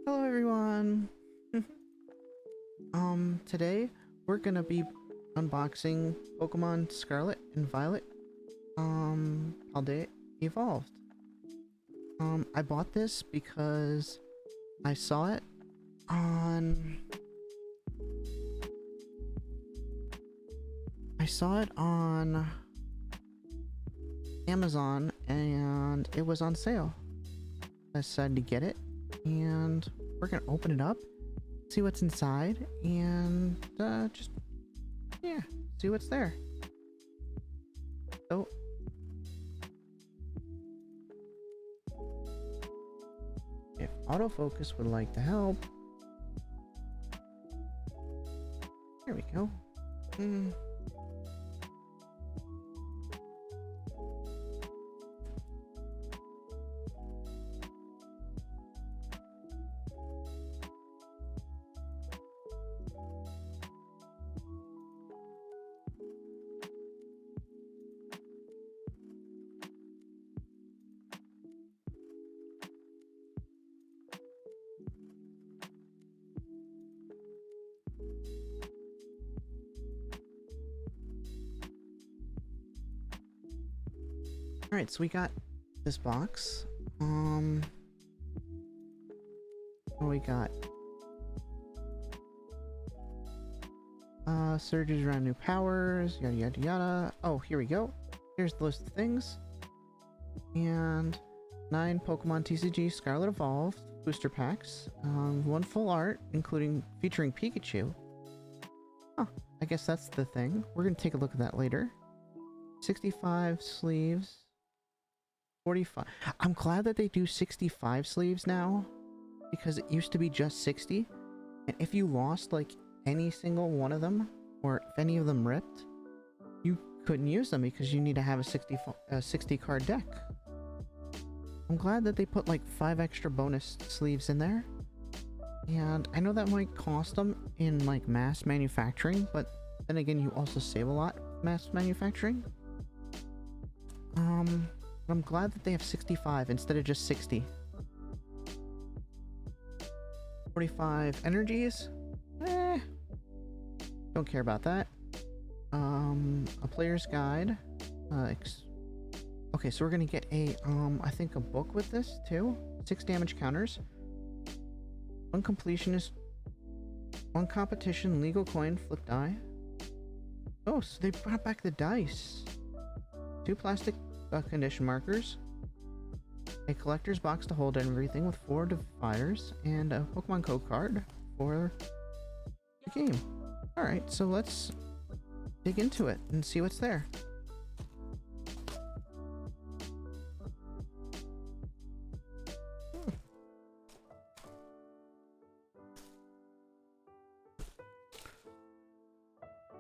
Hello everyone! Today we're gonna be unboxing Pokemon Scarlet and Violet, Paldea Evolved. I bought this because I saw it on... Amazon and it was on sale. I decided to get it and we're gonna open it up, see what's inside, and just see what's there. So if autofocus would like to help, here we go. Alright, so we got this box. What do we got? Surges around new powers, yada yada yada. Oh, here we go. Here's the list of things. And 9 Pokemon TCG Scarlet Evolved booster packs. 1 full art, featuring Pikachu. Oh, I guess that's the thing. We're gonna take a look at that later. 65 sleeves. 45. I'm glad that they do 65 sleeves now, because it used to be just 60. And if you lost like any single one of them, or if any of them ripped, you couldn't use them because you need to have a 60 card deck. I'm glad that they put like 5 extra bonus sleeves in there. And I know that might cost them in like mass manufacturing, but then again, you also save a lot mass manufacturing. I'm glad that they have 65 instead of just 60. 45 energies? Don't care about that. A player's guide. Okay, so we're gonna get a, I think a book with this too. 6 damage counters. 1 completionist. 1 competition, legal coin, flip die. Oh, so they brought back the dice. 2 plastic condition markers, a collector's box to hold everything with 4 dividers, and a Pokemon code card for the game. Alright, so let's dig into it and see what's there.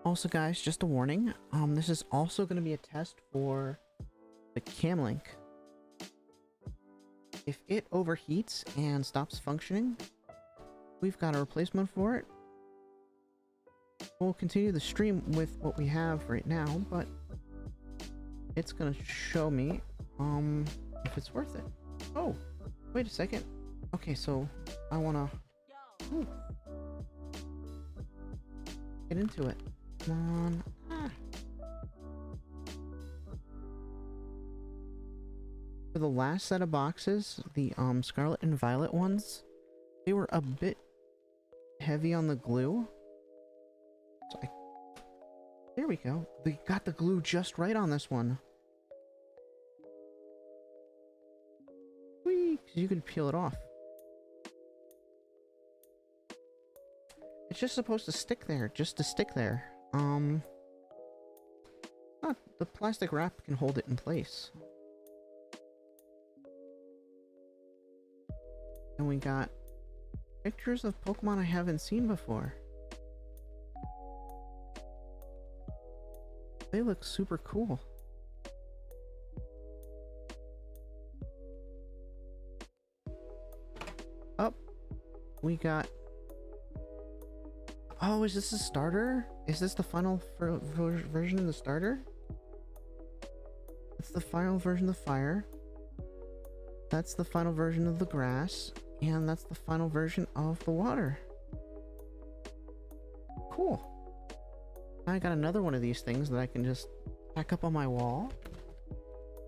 Also guys, just a warning, this is also going to be a test for the cam link. If it overheats and stops functioning, we've got a replacement for it. We'll continue the stream with what we have right now, but it's gonna show me if it's worth it. Oh, wait a second. Okay, so I wanna get into it. Come on. For the last set of boxes, the Scarlet and Violet ones, they were a bit heavy on the glue. So there we go. They got the glue just right on this one. Whee! 'Cause you can peel it off. It's just supposed to stick there, just to stick there. The plastic wrap can hold it in place. And we got pictures of Pokemon I haven't seen before. They look super cool. Up, we got... Oh, is this a starter? Is this the final version of the starter? It's the final version of the fire. That's the final version of the grass. And that's the final version of the water. Cool. I got another one of these things that I can just pack up on my wall.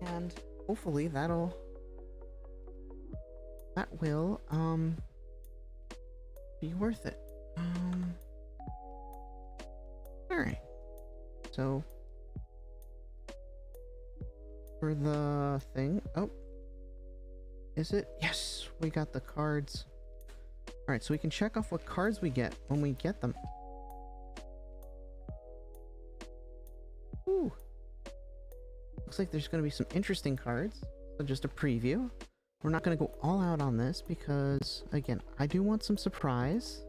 And hopefully that will be worth it. Alright. So for the thing, oh, is it? Yes, we got the cards. Alright, so we can check off what cards we get when we get them. Ooh. Looks like there's going to be some interesting cards. So just a preview. We're not going to go all out on this because, again, I do want some surprise.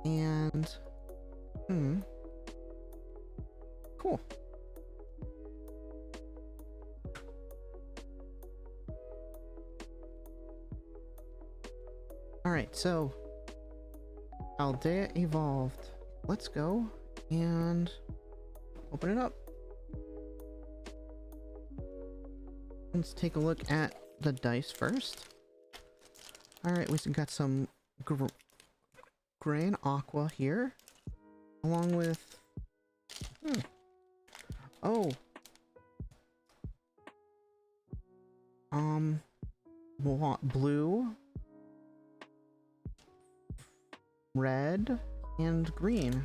And, cool. Alright, so Paldea evolved. Let's go and open it up. Let's take a look at the dice first. Alright, we got some gray and aqua here, along with blue, red, and green.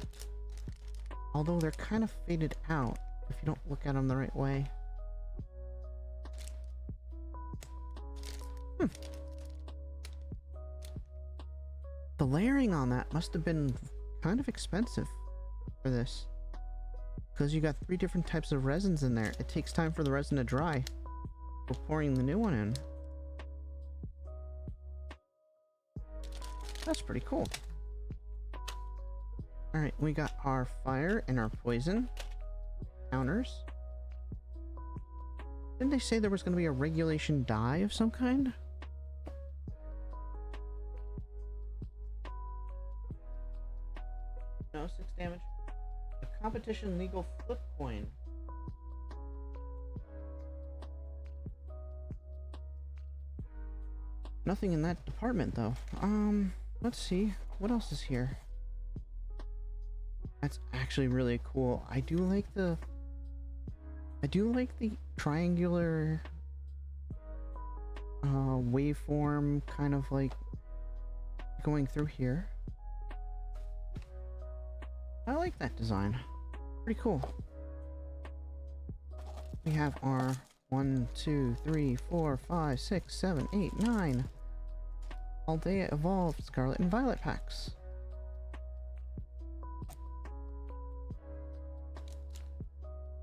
Although they're kind of faded out if you don't look at them the right way. The layering on that must have been kind of expensive for this, because you got 3 different types of resins in there. It takes time for the resin to dry before pouring the new one in. That's pretty cool. Alright, we got our fire and our poison counters. Didn't they say there was going to be a regulation die of some kind? No, 6 damage. A competition legal flip coin. Nothing in that department though. Let's see. What else is here? That's actually really cool. I do like the triangular waveform kind of like going through here. I like that design. Pretty cool. We have our 1, 2, 3, 4, 5, 6, 7, 8, 9 Paldea Evolved Scarlet and Violet packs.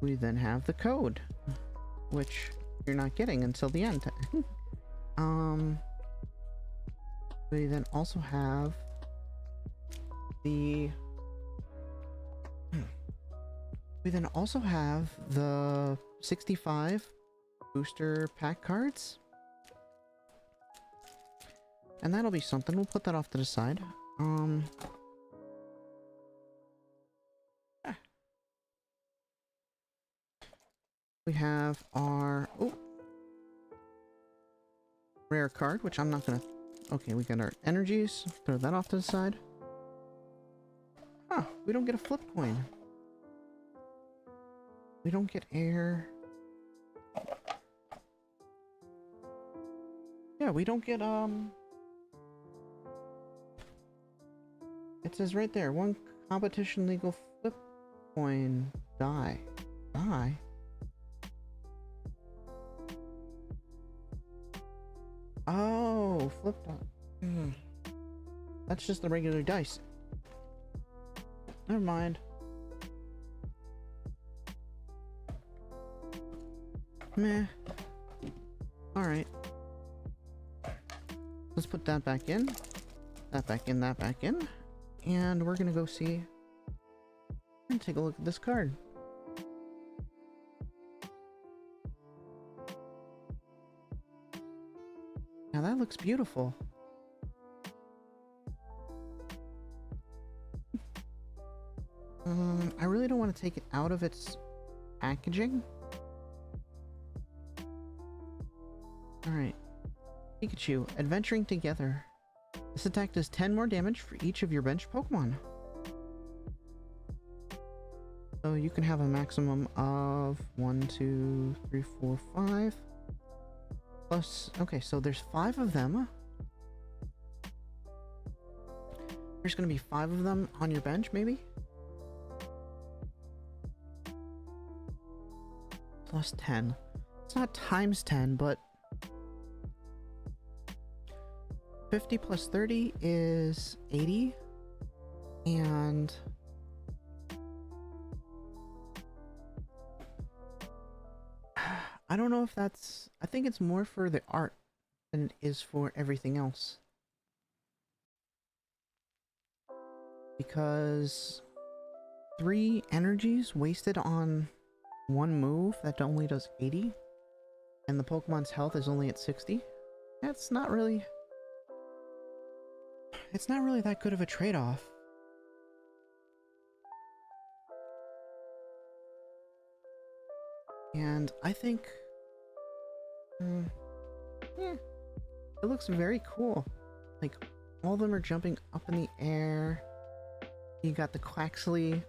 We then have the code, which you're not getting until the end. We then also have the the 65 booster pack cards. And that'll be something. We'll put that off to the side. We have our rare card, which I'm not gonna... Okay, we got our energies. Throw that off to the side. Huh, we don't get a flip coin. We don't get air. Yeah, we don't get, it says right there, 1 competition legal flip coin die. Die? Oh, flip die. That's just the regular dice. Never mind. Meh. Alright. Let's put that back in. That back in, that back in. And we're gonna go see and take a look at this card. Now that looks beautiful. I really don't want to take it out of its packaging. Alright. Pikachu, adventuring together. This attack does 10 more damage for each of your bench Pokemon. So you can have a maximum of 1, 2, 3, 4, 5. Plus, okay, so there's 5 of them. There's gonna be 5 of them on your bench, maybe? Plus 10. It's not times 10, but 50 plus 30 is 80. And I don't know if that's... I think it's more for the art than it is for everything else. Because 3 energies wasted on one move that only does 80, and the Pokemon's health is only at 60. That's not really... It's not really that good of a trade-off. And I think... yeah, it looks very cool. Like, all of them are jumping up in the air. You got the Quaxley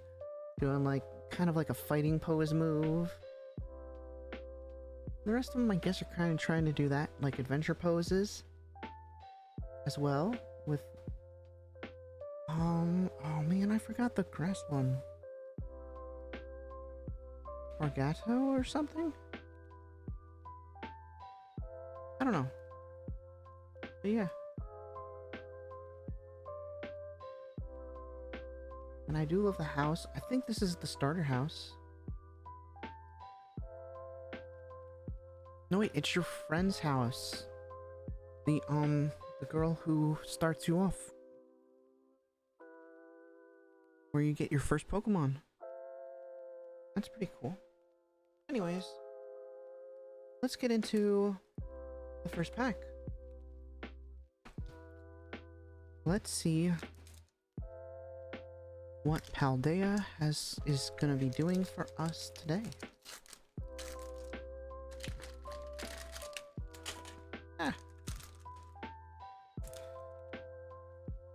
doing like, kind of like a fighting pose move. The rest of them, I guess, are kind of trying to do that, like adventure poses as well, with... oh man, I forgot the grass one. Orgato or something? I don't know. But yeah. And I do love the house. I think this is the starter house. No wait, it's your friend's house. The girl who starts you off. Where you get your first Pokemon. That's pretty cool. Anyways, let's get into the first pack. Let's see what Paldea is gonna be doing for us today. Ah.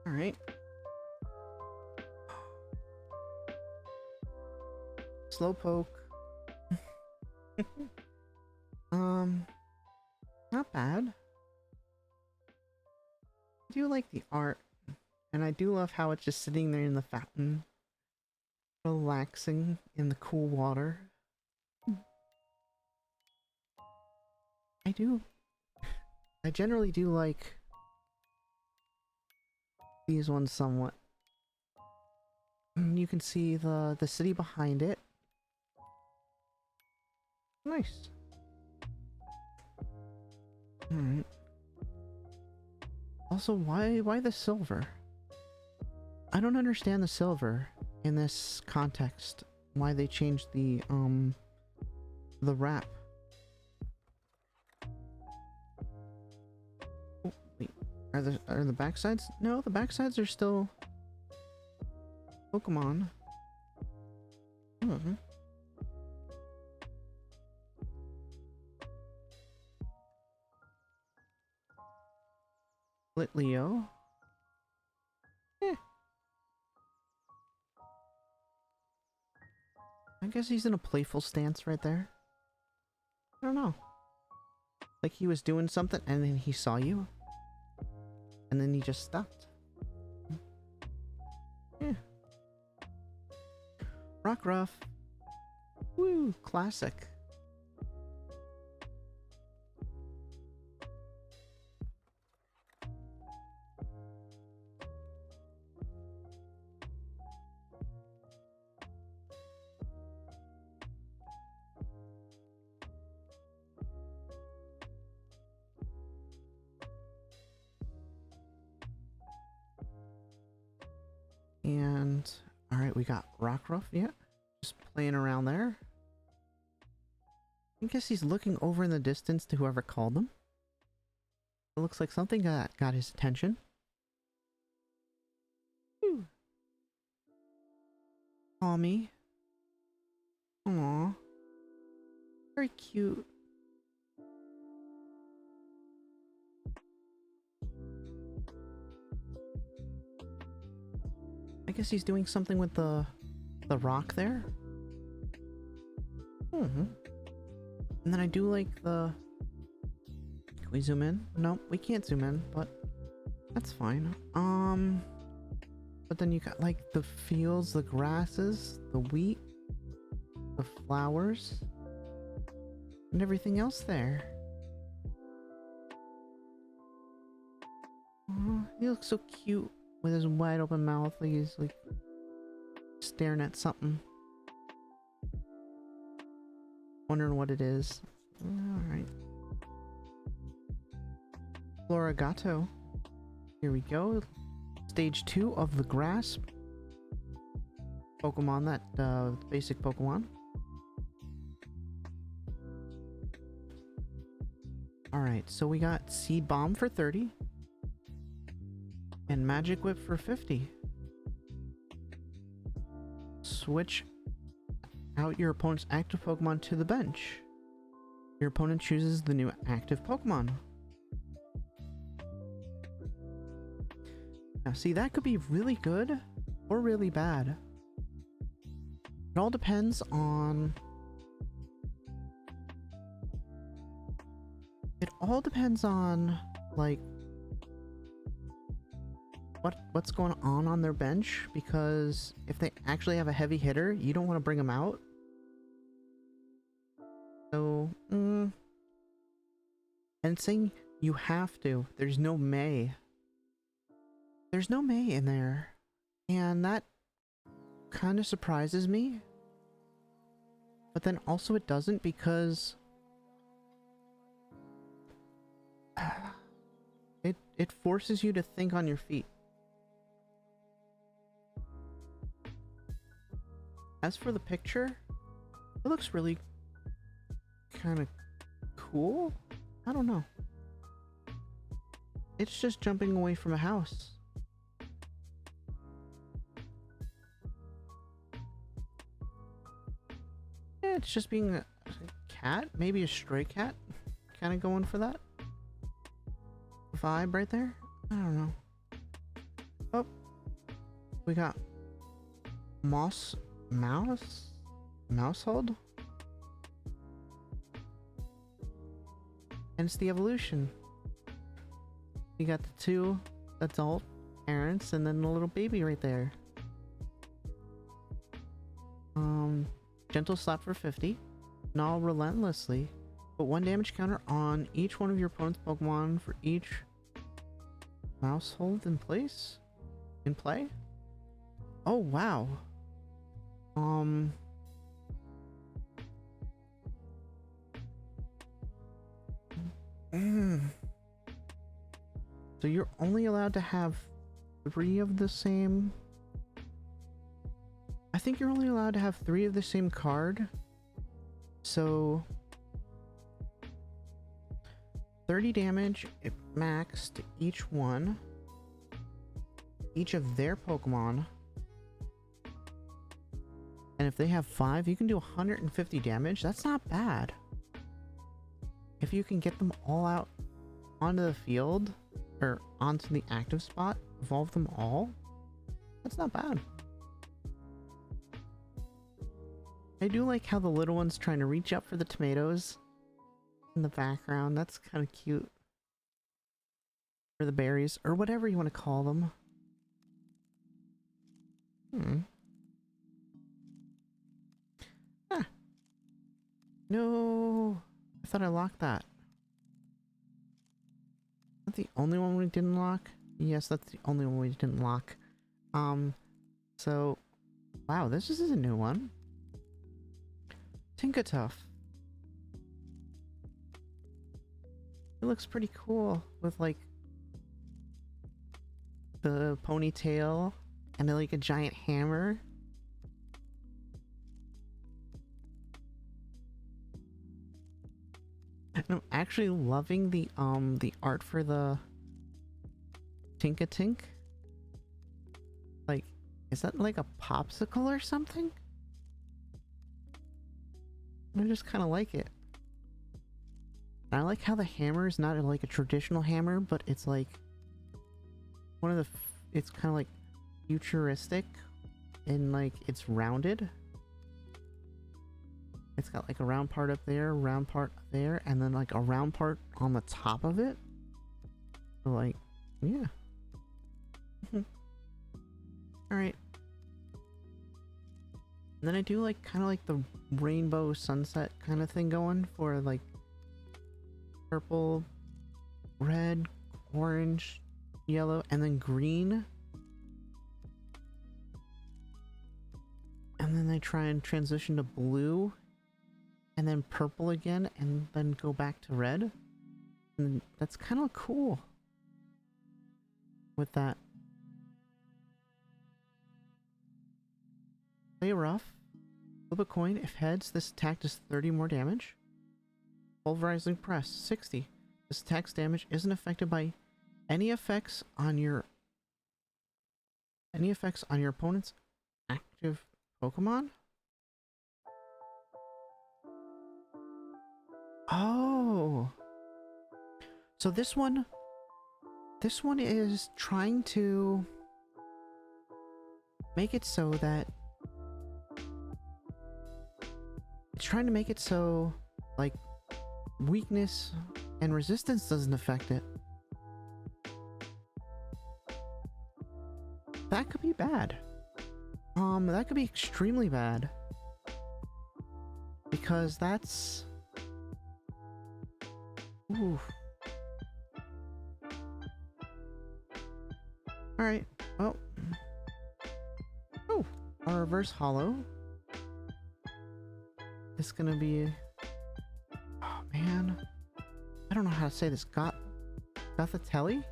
Alright. Slowpoke. Not bad. I do like the art, and I do love how it's just sitting there in the fountain, relaxing in the cool water. I generally do like these ones somewhat. You can see the city behind it. Nice. Alright. Also, why the silver? I don't understand the silver in this context. Why they changed the wrap. Oh, wait. Are the backsides? No, the backsides are still Pokemon. Hmm. Leo. Eh. I guess he's in a playful stance right there. I don't know. Like he was doing something and then he saw you. And then he just stopped. Yeah. Rockruff. Woo, classic. And alright, we got Rockruff, yeah. Just playing around there. I guess he's looking over in the distance to whoever called him. It looks like something got his attention. Whew. Tommy. Aww. Very cute. I guess he's doing something with the rock there. And then I do like the... Can we zoom in? No, we can't zoom in, but that's fine. But then you got like the fields, the grasses, the wheat, the flowers, and everything else there. He looks so cute with his wide open mouth, like he's like staring at something. Wondering what it is. Alright. Florigato. Here we go. Stage 2 of the grass Pokemon, that basic Pokemon. Alright, so we got Seed Bomb for 30. And Magic Whip for 50. Switch out your opponent's active Pokemon to the bench. Your opponent chooses the new active Pokemon. Now see, that could be really good or really bad. It all depends on... like what's going on their bench, because if they actually have a heavy hitter, you don't want to bring them out. So, and saying you have to, there's no May. There's no May in there, and that kind of surprises me. But then also it doesn't, because it forces you to think on your feet. As for the picture, it looks really kind of cool. I don't know. It's just jumping away from a house. Yeah, it's just being a cat, maybe a stray cat. Kind of going for that vibe right there. I don't know. Oh, we got Mousehold, and it's the evolution. You got the 2 adult parents and then the little baby right there. Gentle Slap for 50. Gnaw relentlessly. Put 1 damage counter on each one of your opponent's Pokemon for each Mousehold in play. Oh wow. So you're only allowed to have 3 of the same... I think you're only allowed to have 3 of the same card. So 30 damage at max to each one. Each of their Pokemon. And if they have 5, you can do 150 damage. That's not bad. If you can get them all out onto the field, or onto the active spot, evolve them all, that's not bad. I do like how the little one's trying to reach up for the tomatoes in the background. That's kind of cute. Or the berries, or whatever you want to call them. Ah. No, I thought I locked that. Is that the only one we didn't lock? Yes, that's the only one we didn't lock. So, wow, this is a new one. Tinkatuff. It looks pretty cool with like the ponytail and then like a giant hammer. And I'm actually loving the art for the Tinkatink. Like, is that like a popsicle or something? I just kind of like it. And I like how the hammer is not like a traditional hammer, but it's like one of the it's kind of like futuristic and like it's rounded. It's got like a round part up there, round part there, and then like a round part on the top of it. So like, yeah. Alright. And then I do like kind of like the rainbow sunset kind of thing going for like purple, red, orange, yellow, and then green. And then I try and transition to blue, and then purple again, and then go back to red. And that's kind of cool with that. Play rough. Flip a coin. If heads, this attack does 30 more damage. Pulverizing press, 60. This attack's damage isn't affected by any effects on your opponent's active Pokemon? Oh. So this one is trying to make it so that it's trying to make it so like weakness and resistance doesn't affect it. That could be bad. That could be extremely bad. Because that's... Oof. Alright, well... Oh! A reverse hollow. It's gonna be... Oh, man. I don't know how to say this. Gothatelli?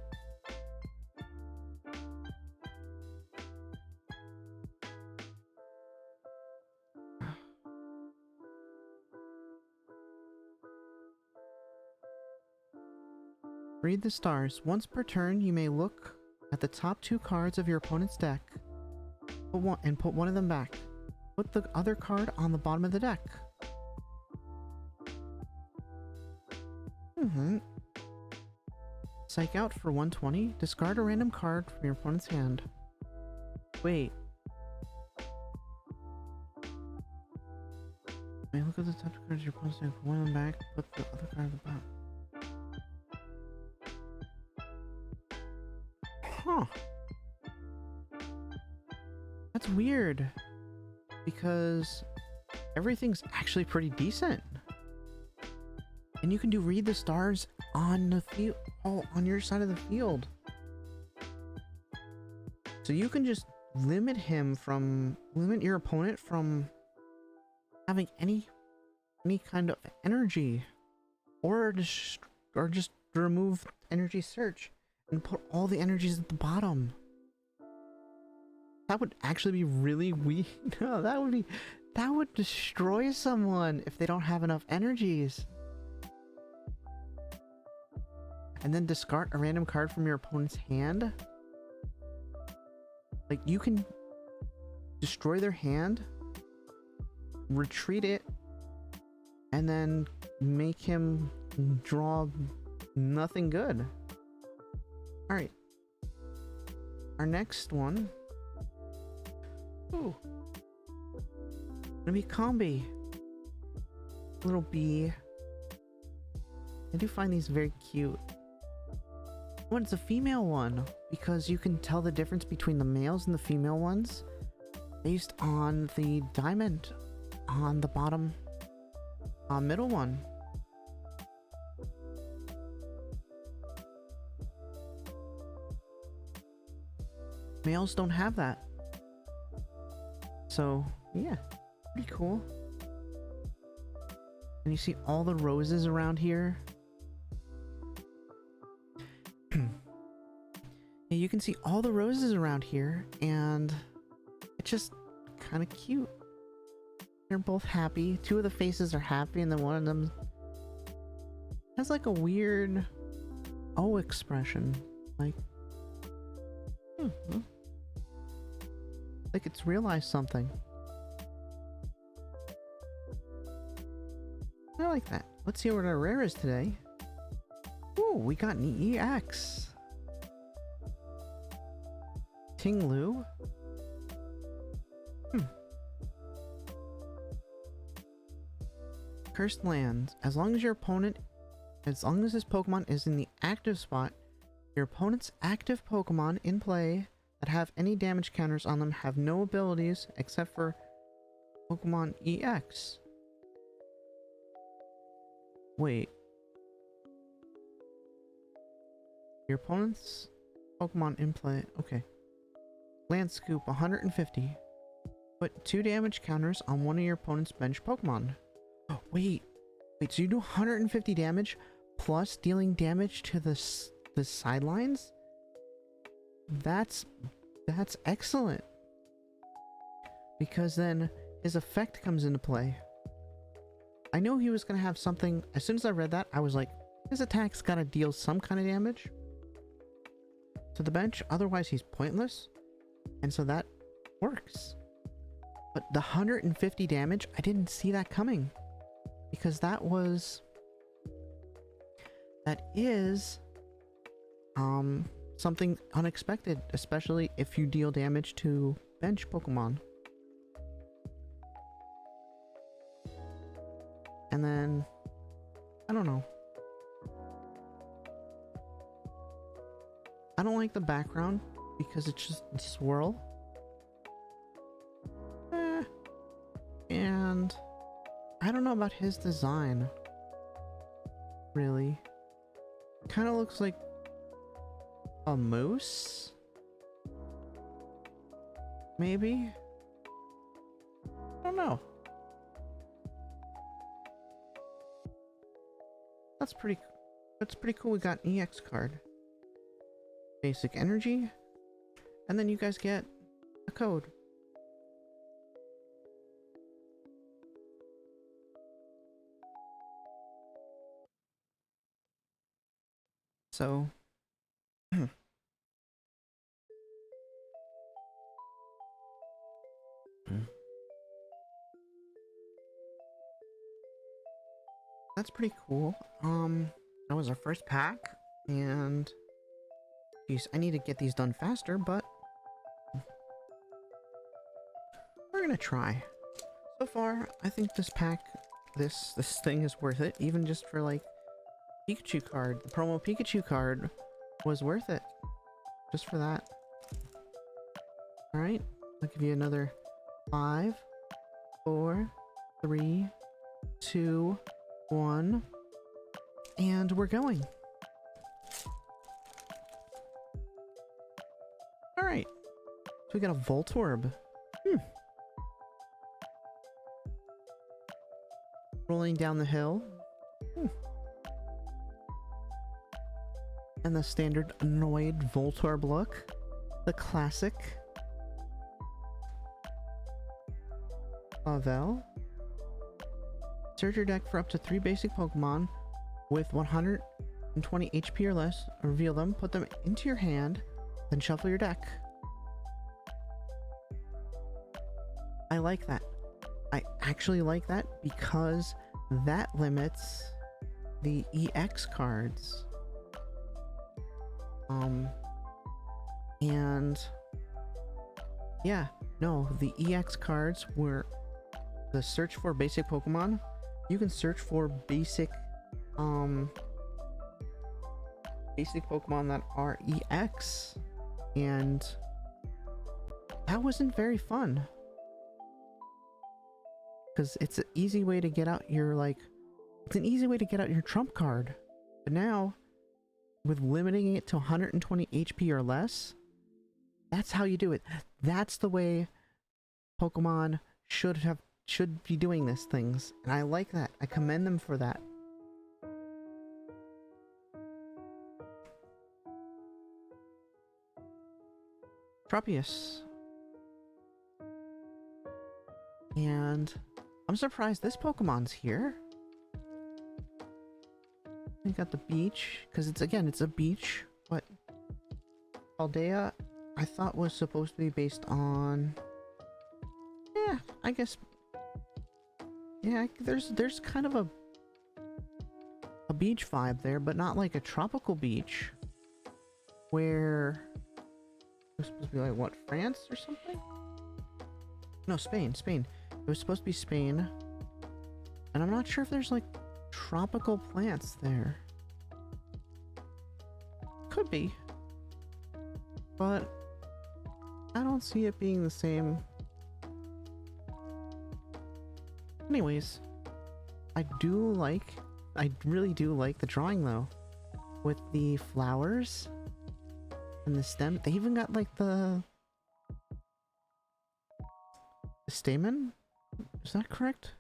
Read the stars. Once per turn, you may look at the top 2 cards of your opponent's deck. Put one of them back. Put the other card on the bottom of the deck. Psych out for 120. Discard a random card from your opponent's hand. Wait. May look at the top 2 cards of your opponent's deck. Put one of them back. Put the other card at the bottom. Huh. That's weird. Because everything's actually pretty decent. And you can do read the stars on the field, on your side of the field. So you can just limit your opponent from having any kind of energy, or just remove energy search and put all the energies at the bottom. That would actually be really weak. No, that would destroy someone if they don't have enough energies. And then discard a random card from your opponent's hand. Like, you can destroy their hand, retreat it, and then make him draw nothing good. Alright. Our next one. Ooh. Gonna be Combi. Little bee. I do find these very cute. Oh, it's a female one, because you can tell the difference between the males and the female ones based on the diamond on the bottom middle one. Males don't have that. So, yeah, pretty cool. And you see all the roses around here. Yeah, you can see all the roses around here, and it's just kind of cute. They're both happy. 2 of the faces are happy, and then one of them has like a weird O expression. Like, like it's realized something. I like that. Let's see what our rare is today. Ooh, we got an EX. Tinglu. Cursed lands. As long as this Pokemon is in the active spot, your opponent's active Pokemon in play that have any damage counters on them have no abilities except for Pokemon EX. Wait. Your opponent's Pokemon in play. Okay. Land Scoop 150. Put 2 damage counters on one of your opponent's bench Pokemon. Oh, wait, so you do 150 damage plus dealing damage to the sidelines? That's excellent. Because then his effect comes into play. I know he was gonna have something. As soon as I read that, I was like, his attack's gotta deal some kind of damage to the bench, otherwise he's pointless. And so that works. But the 150 damage, I didn't see that coming. Because that is something unexpected, especially if you deal damage to bench Pokemon. And then, I don't know. I don't like the background because it's just a swirl. And I don't know about his design. Really. Kind of looks like a moose? Maybe? I don't know. That's pretty cool. We got an EX card. Basic energy. And then you guys get a code. So, that's pretty cool. That was our first pack, and geez, I need to get these done faster, but we're gonna try. So far, I think this pack, this thing is worth it, even just for like Pikachu card. The promo Pikachu card was worth it. Just for that. Alright, I'll give you another 5, 4, 3, 2, 1. And we're going. Alright. So we got a Voltorb. Rolling down the hill. And the standard annoyed Voltorb look. The classic. Pavel. Search your deck for up to 3 basic Pokemon with 120 HP or less. Reveal them, put them into your hand, then shuffle your deck. I like that. I actually like that because that limits the EX cards. And yeah, no, the EX cards were the search for basic Pokemon. You can search for basic Pokemon that are EX, and that wasn't very fun because it's an easy way to get out your trump card. But now, with limiting it to 120 HP or less, that's how you do it. That's the way Pokemon should be doing these things, and I like that. I commend them for that. Tropius. And I'm surprised this Pokemon's here. We got the beach, because it's a beach, but Paldea I thought was supposed to be based on, yeah, I guess, yeah, there's kind of a beach vibe there, but not like a tropical beach where was supposed to be like, what, France or something? No, Spain. It was supposed to be Spain. And I'm not sure if there's like tropical plants there. Could be. But I don't see it being the same. Anyways, I really do like the drawing though. With the flowers and the stem. They even got like the stamen? Is that correct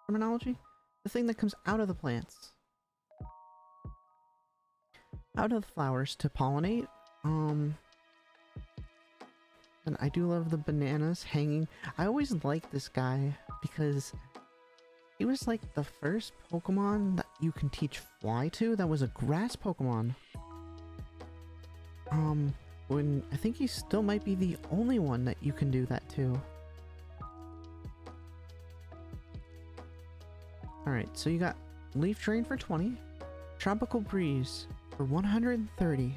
terminology? The thing that comes out of the plants. Out of the flowers to pollinate. And I do love the bananas hanging. I always liked this guy because he was like the first Pokemon that you can teach fly to that was a grass Pokemon. When I think he still might be the only one that you can do that to. Alright, so you got Leaf Drain for 20, Tropical Breeze for 130.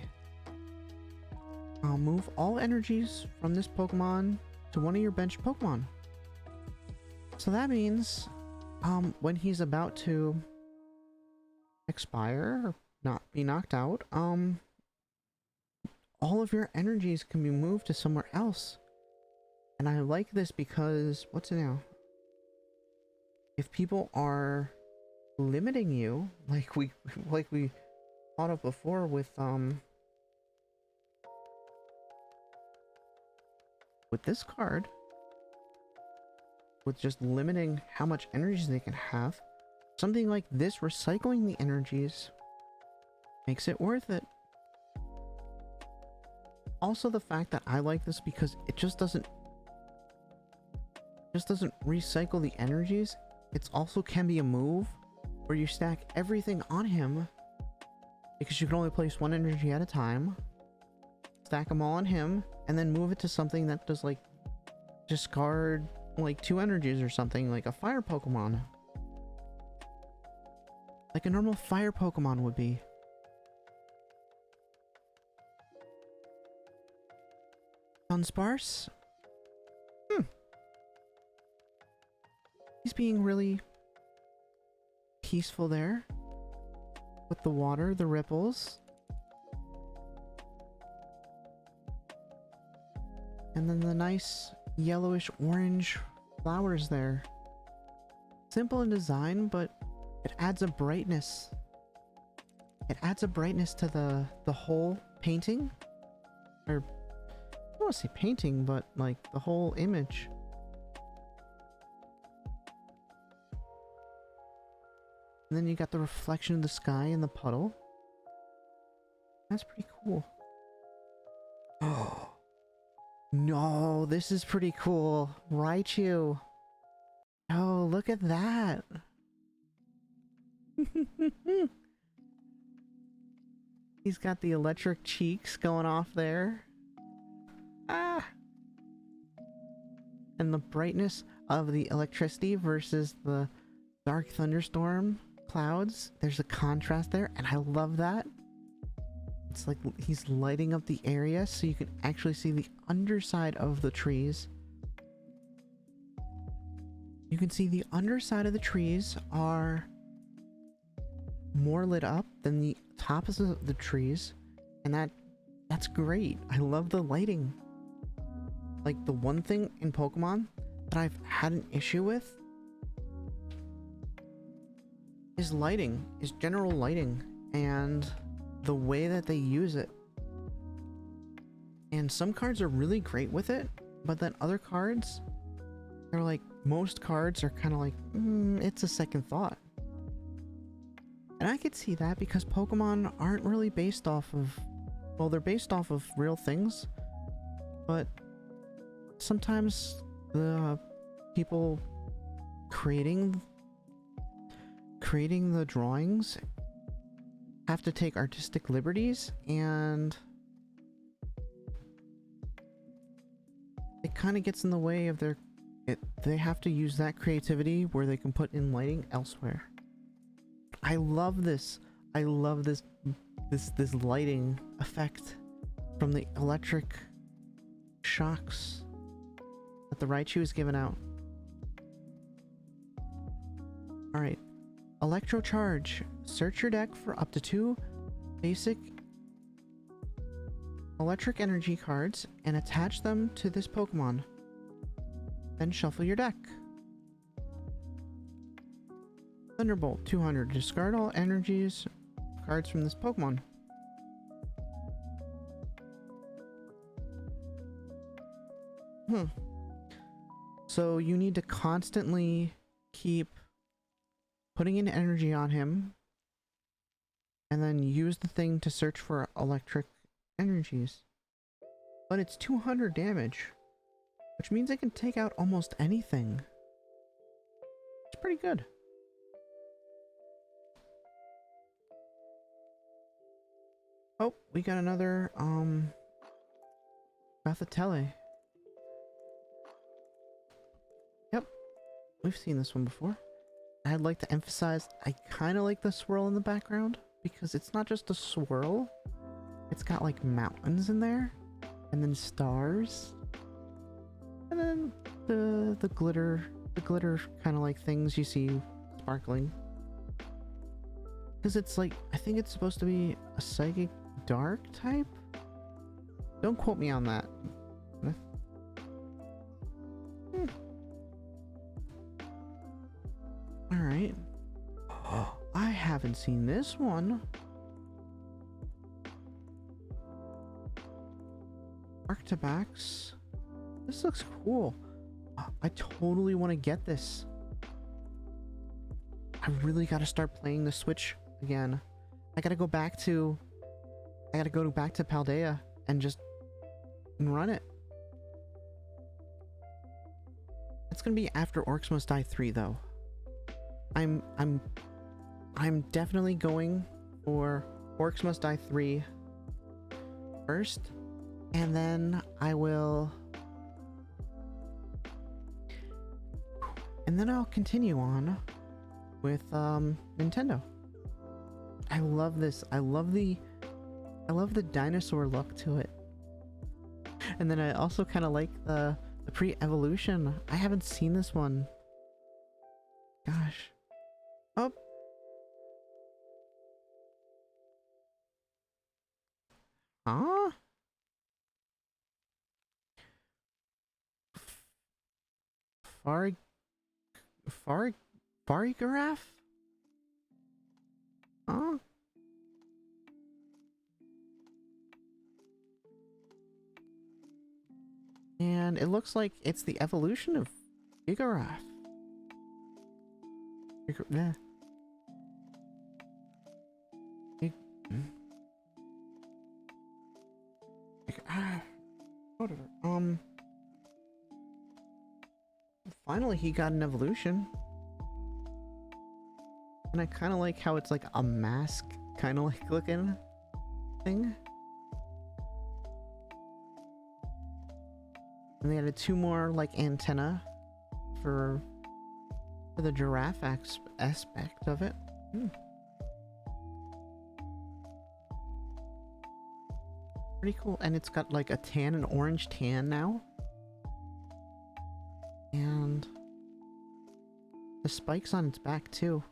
I'll move all energies from this Pokemon to one of your bench Pokemon. So that means, when he's about to expire or not be knocked out, all of your energies can be moved to somewhere else. And I like this because, what's it now? If people are limiting you, like we thought of before with this card, with just limiting how much energies they can have, something like this recycling the energies makes it worth it. Also, the fact that I like this because it just doesn't recycle the energies. It's also can be a move where you stack everything on him because you can only place one energy at a time. Stack them all on him and then move it to something that does like discard like 2 energies or something, like a fire Pokemon. Like a normal fire Pokemon would be. Unsparse? He's being really peaceful there. With the water, the ripples. And then the nice yellowish orange flowers there. Simple in design, but it adds a brightness. It adds a brightness to the whole painting. Or, I don't want to say painting, but like the whole image. And then you got the reflection of the sky in the puddle. That's pretty cool. Oh. No, this is pretty cool. Raichu. Oh, look at that. He's got the electric cheeks going off there. Ah. And the brightness of the electricity versus the dark thunderstorm clouds. There's a contrast there, and I love that. It's like he's lighting up the area so you can actually see the underside of the trees. You can see the underside of the trees are more lit up than the tops of the trees, and that's great. I love the lighting. Like, the one thing in Pokemon that I've had an issue with is lighting, is general lighting, and the way that they use it. And some cards are really great with it, but then other cards, they're like, most cards are kind of like, it's a second thought. And I could see that because Pokemon aren't really based off of, well, they're based off of real things, but sometimes the people creating the drawings have to take artistic liberties, and it kind of gets in the way of they have to use that creativity where they can put in lighting elsewhere. I love this. I love this lighting effect from the electric shocks that the Raichu is giving out. Alright. Electro Charge. Search your deck for up to 2 basic electric energy cards and attach them to this Pokemon. Then shuffle your deck. Thunderbolt 200. Discard all energies cards from this Pokemon. So you need to constantly keep putting in energy on him and then use the thing to search for electric energies. But it's 200 damage, which means it can take out almost anything. It's pretty good. Oh, we got another Gothitelle. Yep, we've seen this one before. I'd like to emphasize I kind of like the swirl in the background because it's not just a swirl. It's got like mountains in there and then stars and then the glitter kind of like things you see sparkling. Because it's like, I think it's supposed to be a psychic dark type? Don't quote me on that. Alright. I haven't seen this one. Arctibax. This looks cool. I totally want to get this. I really got to start playing the Switch again. I gotta go back to Paldea and just run it. It's gonna be after Orcs Must Die 3 though. I'm definitely going for Orcs Must Die 3 first, and then I'll continue on with Nintendo. I love this. I love the dinosaur look to it. And then I also kind of like the pre-evolution. I haven't seen this one. Gosh. Oh. Huh? Farigiraf? Huh? And it looks like it's the evolution of Gigaraf. Yeah. Whatever. Finally he got an evolution. And I kind of like how it's like a mask kind of like looking thing. And they added 2 more like antenna for the giraffe aspect of it. Pretty cool. And it's got like an orange tan now. And the spikes on its back too.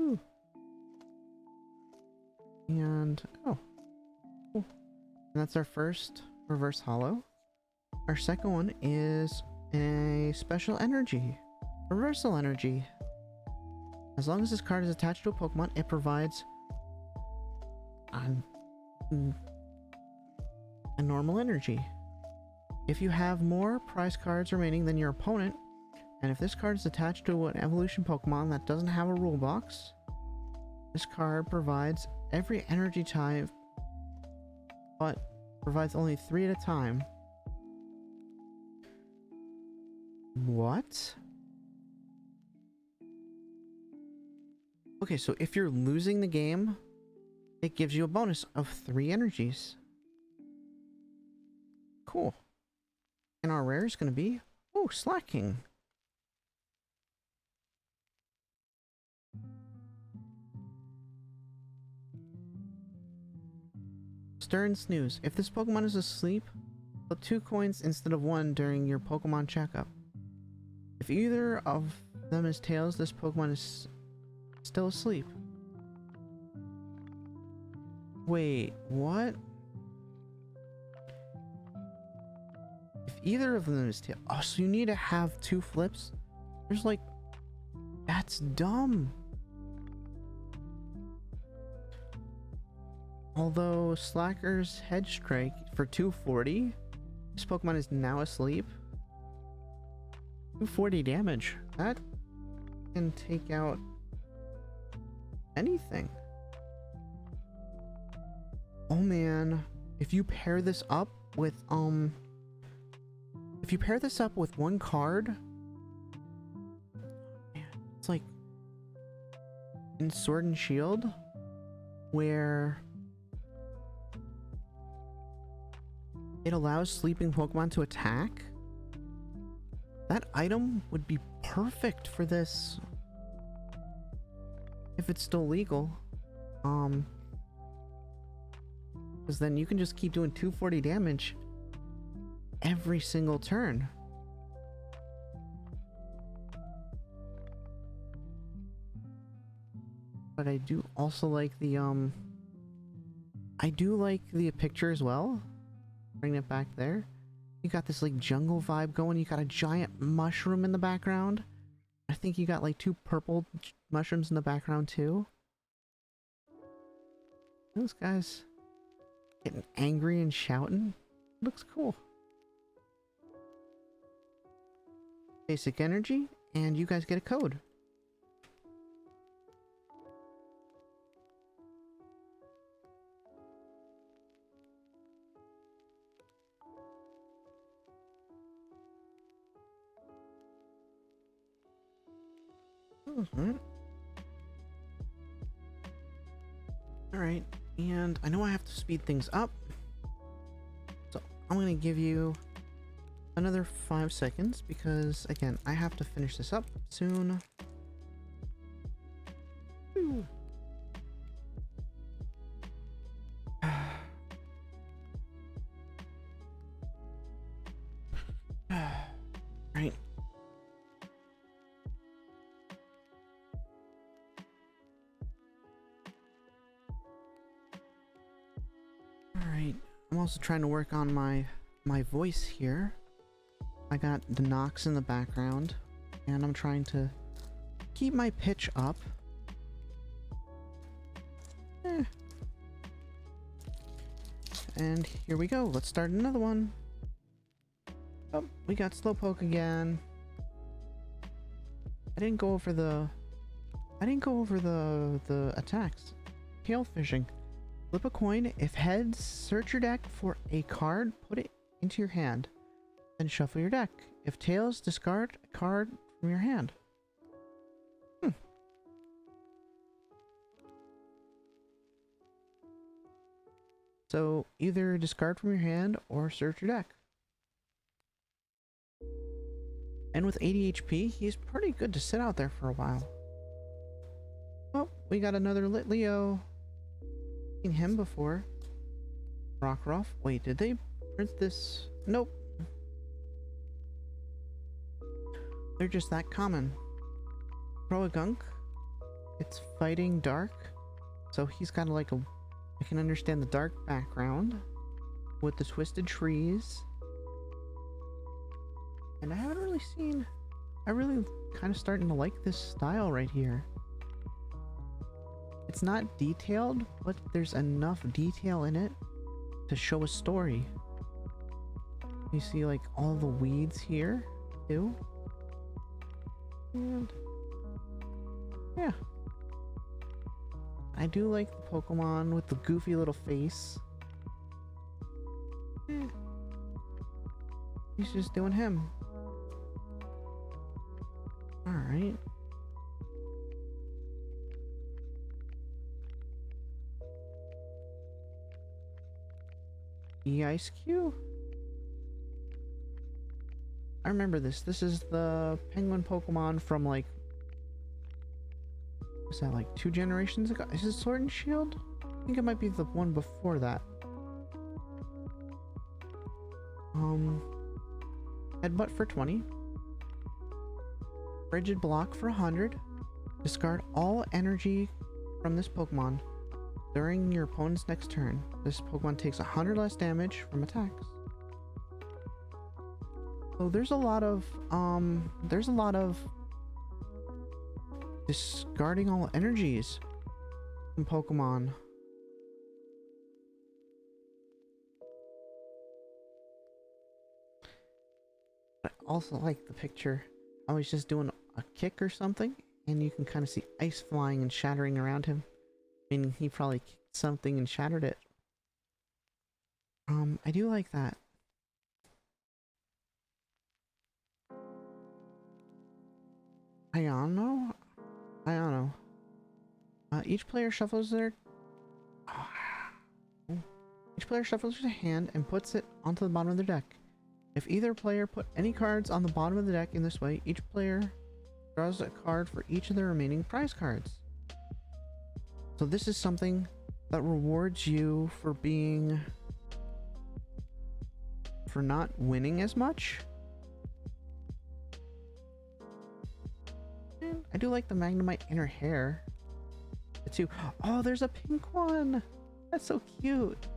Ooh. And oh, cool. And that's our first reverse holo. Our second one is a special energy, reversal energy. As long as this card is attached to a Pokemon, it provides a normal energy. If you have more prize cards remaining than your opponent, and if this card is attached to an evolution Pokemon that doesn't have a rule box, this card provides every energy type, but provides only 3 at a time. What? Okay, so if you're losing the game, it gives you a bonus of 3 energies. Cool. And our rare is going to be, oh, Slacking. Stir and snooze. If this Pokemon is asleep, flip 2 coins instead of 1 during your Pokemon checkup. If either of them is tails, this Pokemon is still asleep. Wait, what? If either of them is tails... Oh, so you need to have 2 flips? There's like... That's dumb. Although Slacker's Head Strike for 240, this Pokemon is now asleep. 240 damage. That can take out anything. Oh man, if you pair this up with if you pair this up with 1 card, man, it's like in Sword and Shield where it allows sleeping Pokemon to attack. That item would be perfect for this. If it's still legal. Because then you can just keep doing 240 damage every single turn. But I do also like the I do like the picture as well. Bring it back there. You got this like jungle vibe going. You got a giant mushroom in the background. I think you got like 2 purple mushrooms in the background too. Those guys getting angry and shouting. Looks cool. Basic energy, and you guys get a code. Alright, and I know I have to speed things up, so I'm gonna give you another 5 seconds because, again, I have to finish this up soon. Whew. Right. Alright, I'm also trying to work on my voice here. I got the knocks in the background, and I'm trying to keep my pitch up. And here we go. Let's start another one. Oh, we got Slowpoke again. I didn't go over the attacks. Tail fishing. Flip a coin. If heads, search your deck for a card, put it into your hand, then shuffle your deck. If tails, discard a card from your hand. So either discard from your hand or search your deck. And with 80 HP, he's pretty good to sit out there for a while. Oh, we got another Lit Leo. Seen him before. Rockruff. Wait, did they print this? Nope. They're just that common. Throw a gunk. It's fighting dark. So he's got like a... I can understand the dark background with the twisted trees. And I haven't really seen... I really kind of starting to like this style right here. It's not detailed, but there's enough detail in it to show a story. You see like all the weeds here too. And yeah. I do like the Pokemon with the goofy little face. He's just doing him. Alright. Ice Cube? I remember this. This is the penguin Pokemon from like... Was that like 2 generations ago? Is it Sword and Shield? I think it might be the one before that. Headbutt for 20. Frigid Block for 100. Discard all energy from this Pokemon during your opponent's next turn. This Pokemon takes 100 less damage from attacks. So there's a lot of discarding all energies in Pokemon. I also like the picture. I was just doing a kick or something, and you can kind of see ice flying and shattering around him. Meaning he probably kicked something and shattered it. I do like that. Iono? Each player shuffles their... Each player shuffles their hand and puts it onto the bottom of their deck. If either player put any cards on the bottom of the deck in this way, each player draws a card for each of the remaining prize cards. So this is something that rewards you for not winning as much. And I do like the Magnemite inner hair. Too. Oh, there's a pink one. That's so cute.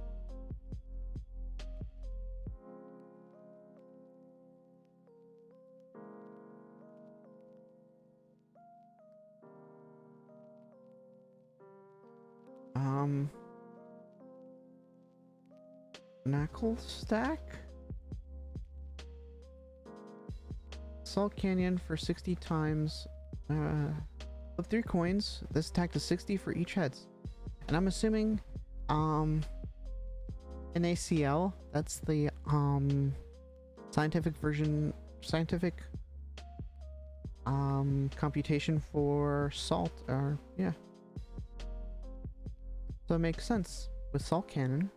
Knuckle stack. Salt Canyon for 60 times. With 3 coins, this attack is 60 for each heads. And I'm assuming, NaCl, that's the, scientific computation for salt, or, yeah. So it makes sense with Salt Cannon.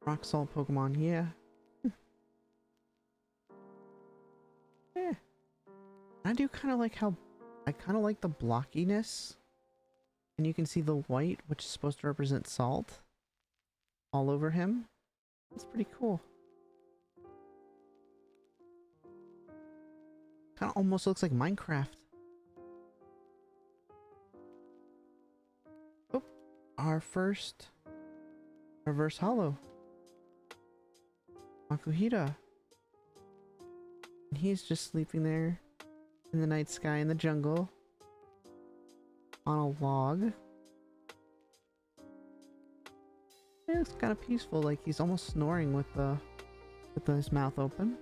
Rock Salt Pokemon, yeah. Yeah. I do kind of like how... I kind of like the blockiness. And you can see the white, which is supposed to represent salt, all over him. That's pretty cool. Kind of almost looks like Minecraft. Oh, our first reverse holo. Makuhita. And he's just sleeping there in the night sky in the jungle on a log. Yeah, it's kind of peaceful, like he's almost snoring with his mouth open.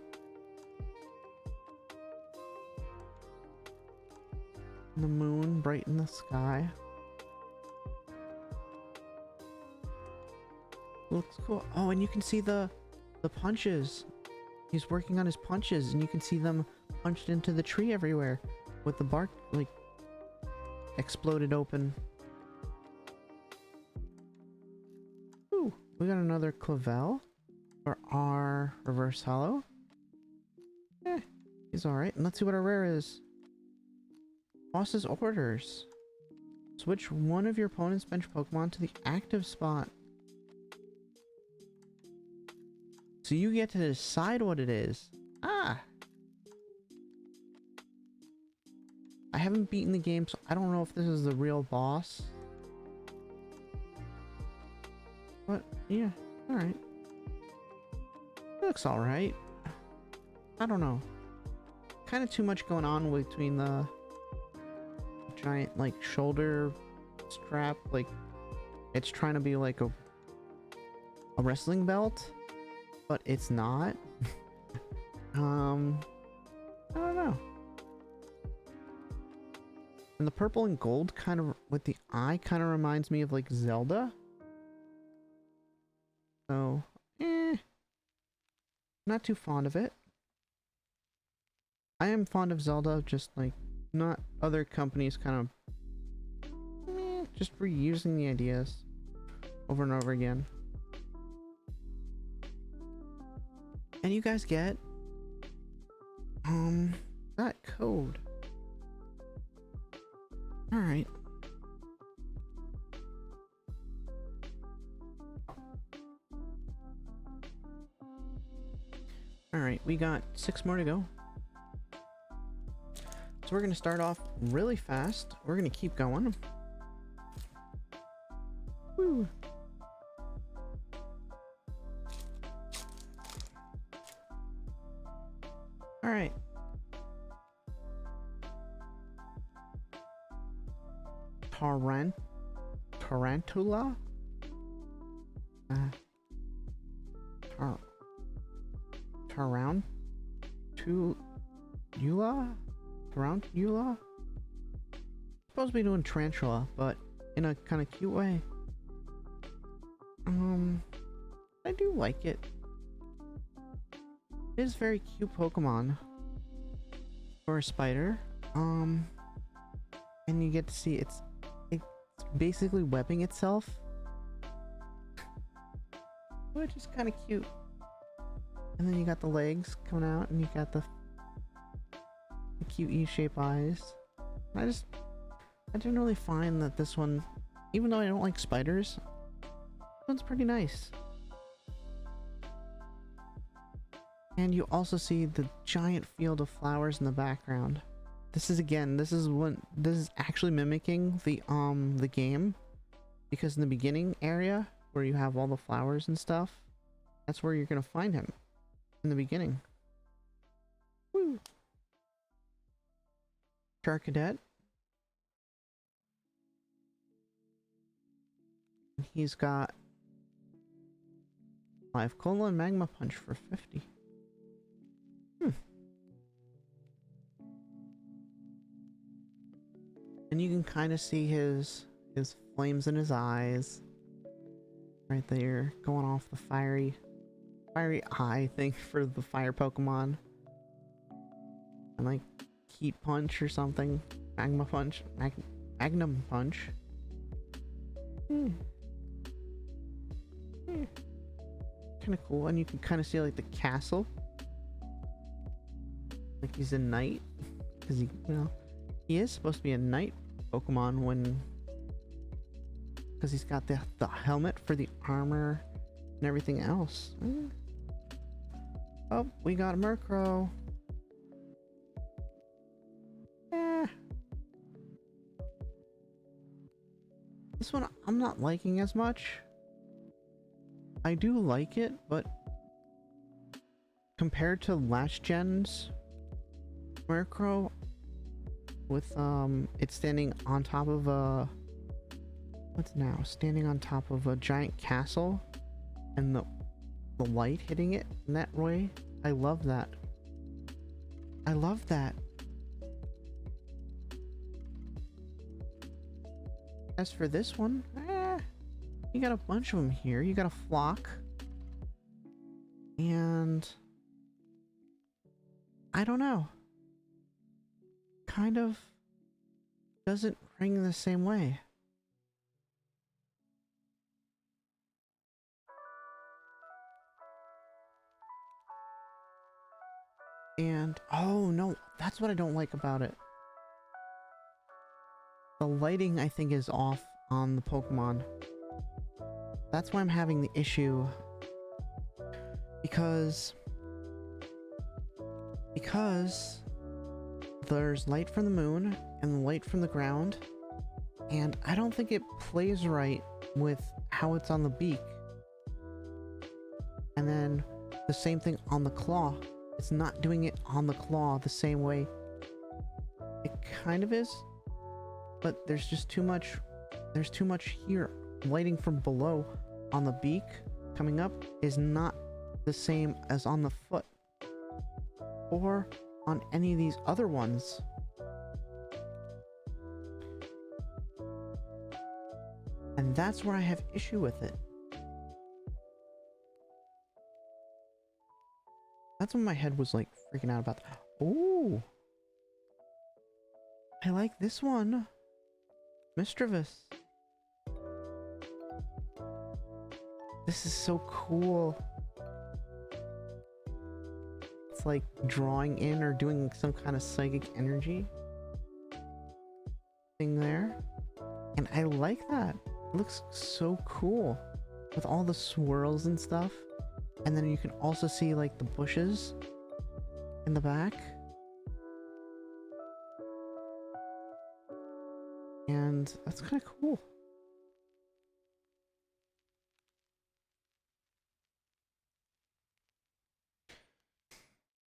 And the moon bright in the sky. Looks cool. Oh, and you can see the punches. He's working on his punches, and you can see them punched into the tree everywhere with the bark like exploded open. Ooh, we got another Clavel for our reverse holo. He's alright. And let's see what our rare is. Boss's orders. Switch one of your opponent's bench Pokemon to the active spot. So you get to decide what it is. Ah! I haven't beaten the game, so I don't know if this is the real boss. But, yeah, alright. Looks alright. I don't know. Kind of too much going on between the giant, like, shoulder strap. Like, it's trying to be like a wrestling belt. But it's not. I don't know. And the purple and gold kind of with the eye kind of reminds me of like Zelda. So, not too fond of it. I am fond of Zelda, just like not other companies kind of just reusing the ideas over and over again. And you guys get that code. All right. Alright, we got 6 more to go. So we're gonna start off really fast. We're gonna keep going. Woo! Alright. Tarantula? Tarantula? Supposed to be doing tarantula, but in a kind of cute way. I do like it. It is very cute Pokemon for a spider. And you get to see it's basically webbing itself, which is kind of cute. And then you got the legs coming out, and you got the cute E-shaped eyes. I generally find that this one, even though I don't like spiders, this one's pretty nice. And you also see the giant field of flowers in the background. This is actually mimicking the game, because in the beginning area where you have all the flowers and stuff, that's where you're gonna find him in the beginning. Woo! Charcadet. He's got Live Cola and Magma Punch for 50. And you can kind of see his flames in his eyes right there, going off the fiery eye thing for the fire Pokemon. And like Heat Punch or something, Magma Punch, Magnum Punch. Kind of cool. And you can kind of see like the castle, like he's a knight, because he is supposed to be a knight Pokemon because he's got the helmet for the armor and everything else. Oh, we got a Murkrow. This one I'm not liking as much. I do like it, but compared to last gen's Murkrow, with it's standing on top of standing on top of a giant castle, and the light hitting it in that way. I love that. I love that. As for this one, you got a bunch of them here. You got a flock, and I don't know, kind of doesn't ring the same way. And oh no, that's what I don't like about it. The lighting, I think, is off on the Pokemon. That's why I'm having the issue, because there's light from the moon and light from the ground, and I don't think it plays right with how it's on the beak. And then the same thing on the claw. It's not doing it on the claw the same way. It kind of is, but there's just too much. There's too much here. Lighting from below on the beak coming up is not the same as on the foot or on any of these other ones. And that's where I have issue with it. That's when my head was like freaking out about. Oh, I like this one, Mischievous. This is so cool. It's like drawing in or doing some kind of psychic energy thing there. And I like that. It looks so cool with all the swirls and stuff. And then you can also see like the bushes in the back. And that's kind of cool.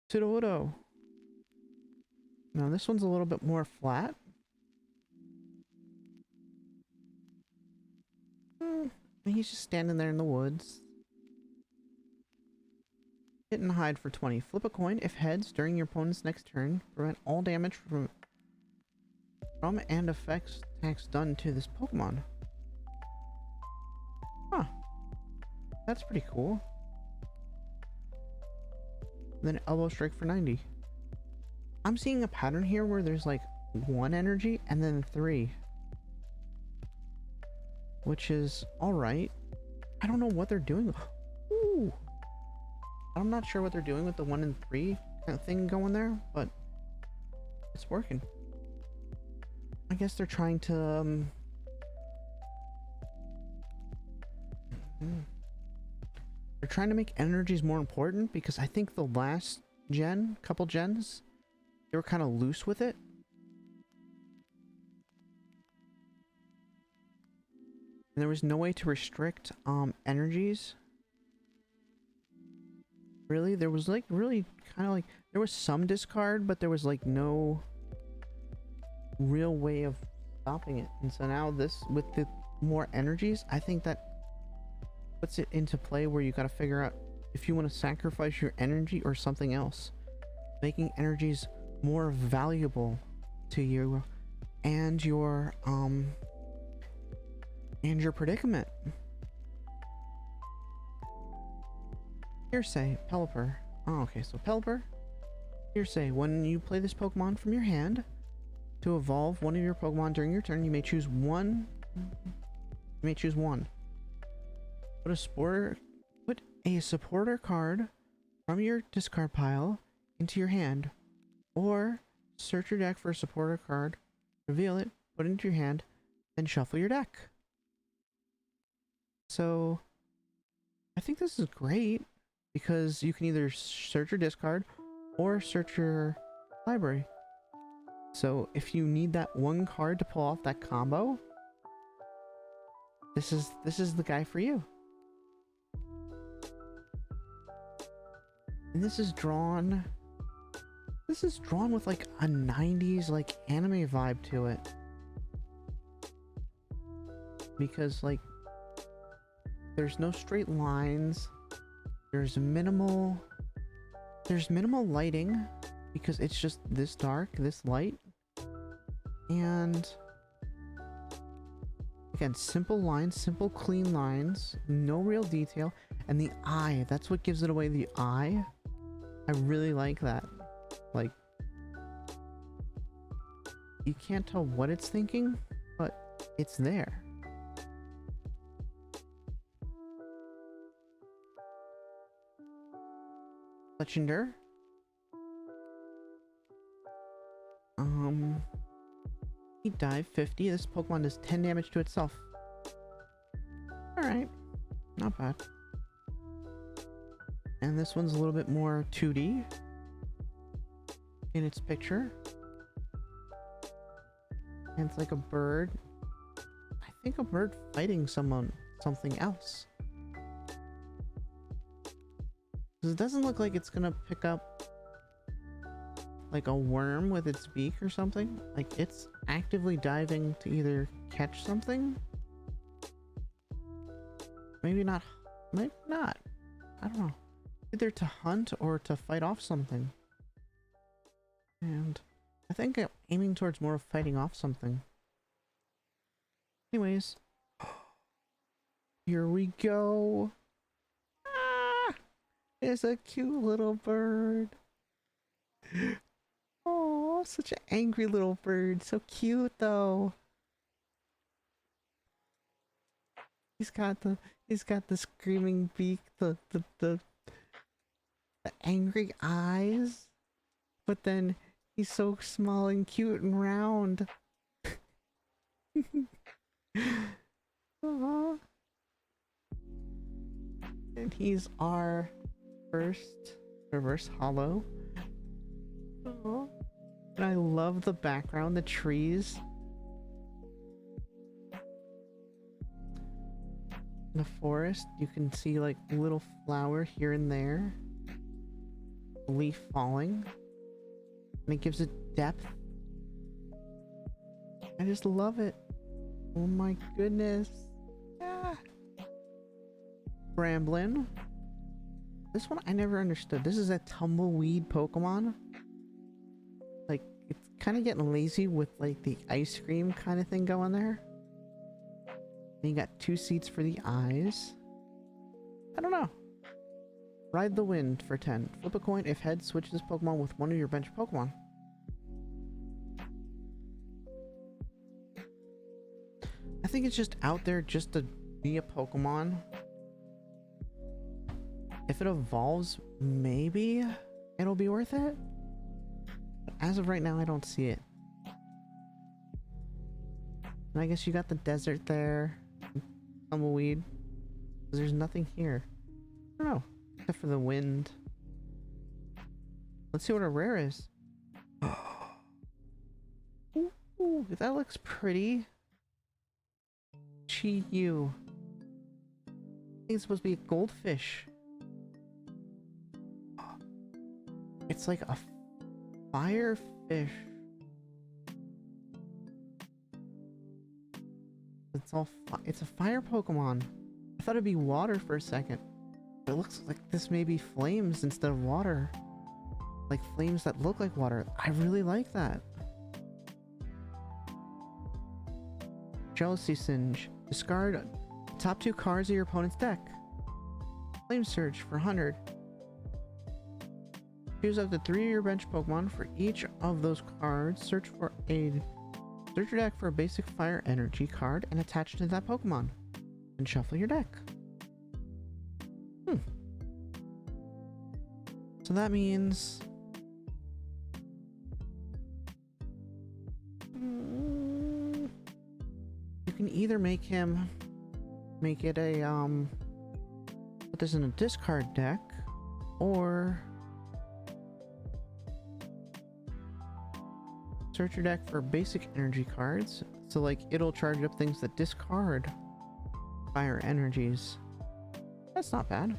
Sudowoodo. Now this one's a little bit more flat. He's just standing there in the woods. Hit and hide for 20. Flip a coin. If heads during your opponent's next turn, prevent all damage from and effects attacks done to this Pokemon. Huh. That's pretty cool. Then elbow strike for 90. I'm seeing a pattern here where there's like 1 energy and then 3. Which is alright. I don't know what they're doing. Ooh. I'm not sure what they're doing with the 1 and 3 kind of thing going there, but it's working. I guess they're trying to they're trying to make energies more important, because I think the last couple gens, they were kind of loose with it. And there was no way to restrict energies. Really, there was like really kind of like there was some discard, but there was like no real way of stopping it. And so now this, with the more energies, I think that puts it into play where you got to figure out if you want to sacrifice your energy or something else, making energies more valuable to you and your predicament. Hearsay, Pelipper. Oh, okay, so Pelipper. Hearsay, when you play this Pokemon from your hand, to evolve one of your Pokemon during your turn, you may choose one. Put a supporter card from your discard pile into your hand, or search your deck for a supporter card, reveal it, put it into your hand, then shuffle your deck. So I think this is great, because you can either search your discard or search your library. So if you need that one card to pull off that combo, this is the guy for you. And this is drawn with like a 90s like anime vibe to it. Because like there's no straight lines. There's minimal lighting, because it's just this dark, this light. And again, simple lines, simple clean lines, no real detail. And the eye, that's what gives it away, the eye. I really like that. Like, you can't tell what it's thinking, but it's there. Legender. Heat dive 50. This Pokemon does 10 damage to itself. Alright. Not bad. And this one's a little bit more 2D in its picture. And it's like a bird. I think a bird fighting something else. Because it doesn't look like it's gonna pick up like a worm with its beak or something. Like it's actively diving to either catch something. Maybe not. Maybe not. I don't know. Either to hunt or to fight off something. And I think I'm aiming towards more of fighting off something. Anyways. Here we go. Ah! It's a cute little bird. Oh, such an angry little bird. So cute though. He's got the screaming beak, the angry eyes. But then he's so small and cute and round. Aww. And he's our first reverse hollow. Oh. And I love the background, the trees. In the forest, you can see like little flower here and there. Leaf falling. And it gives it depth. I just love it. Oh my goodness. Ah. Bramblin. This one I never understood. This is a tumbleweed Pokemon. Like, it's kind of getting lazy with like the ice cream kind of thing going there. And you got 2 seats for the eyes. I don't know. Ride the wind for 10. Flip a coin if head switches Pokemon with one of your bench Pokemon. I think it's just out there just to be a Pokemon. If it evolves, maybe it'll be worth it. But as of right now, I don't see it. And I guess you got the desert there. Tumbleweed. There's nothing here. I don't know. Except for the wind. Let's see what a rare is. Ooh, that looks pretty. Chi-Yu. I think it's supposed to be a goldfish. It's like a firefish. It's a fire Pokemon. I thought it'd be water for a second. But it looks like this may be flames instead of water. Like flames that look like water. I really like that. Jealousy Singe. Discard the top 2 cards of your opponent's deck. Flame Surge for 100. Choose up to 3 of your bench Pokemon for each of those cards. Search your deck for a basic fire energy card and attach it to that Pokemon. And shuffle your deck. So that means you can either make it a put this in a discard deck, or search your deck for basic energy cards. So like it'll charge up things that discard fire energies. That's not bad.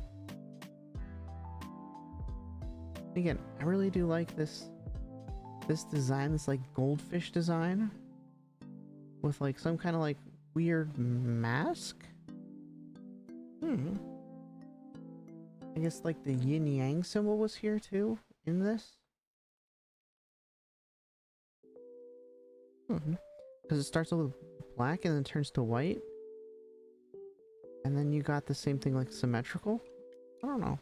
Again, I really do like this design, this like goldfish design with like some kind of like weird mask. I guess like the yin yang symbol was here too in this. Because it starts with black and then turns to white. And then you got the same thing like symmetrical. I don't know.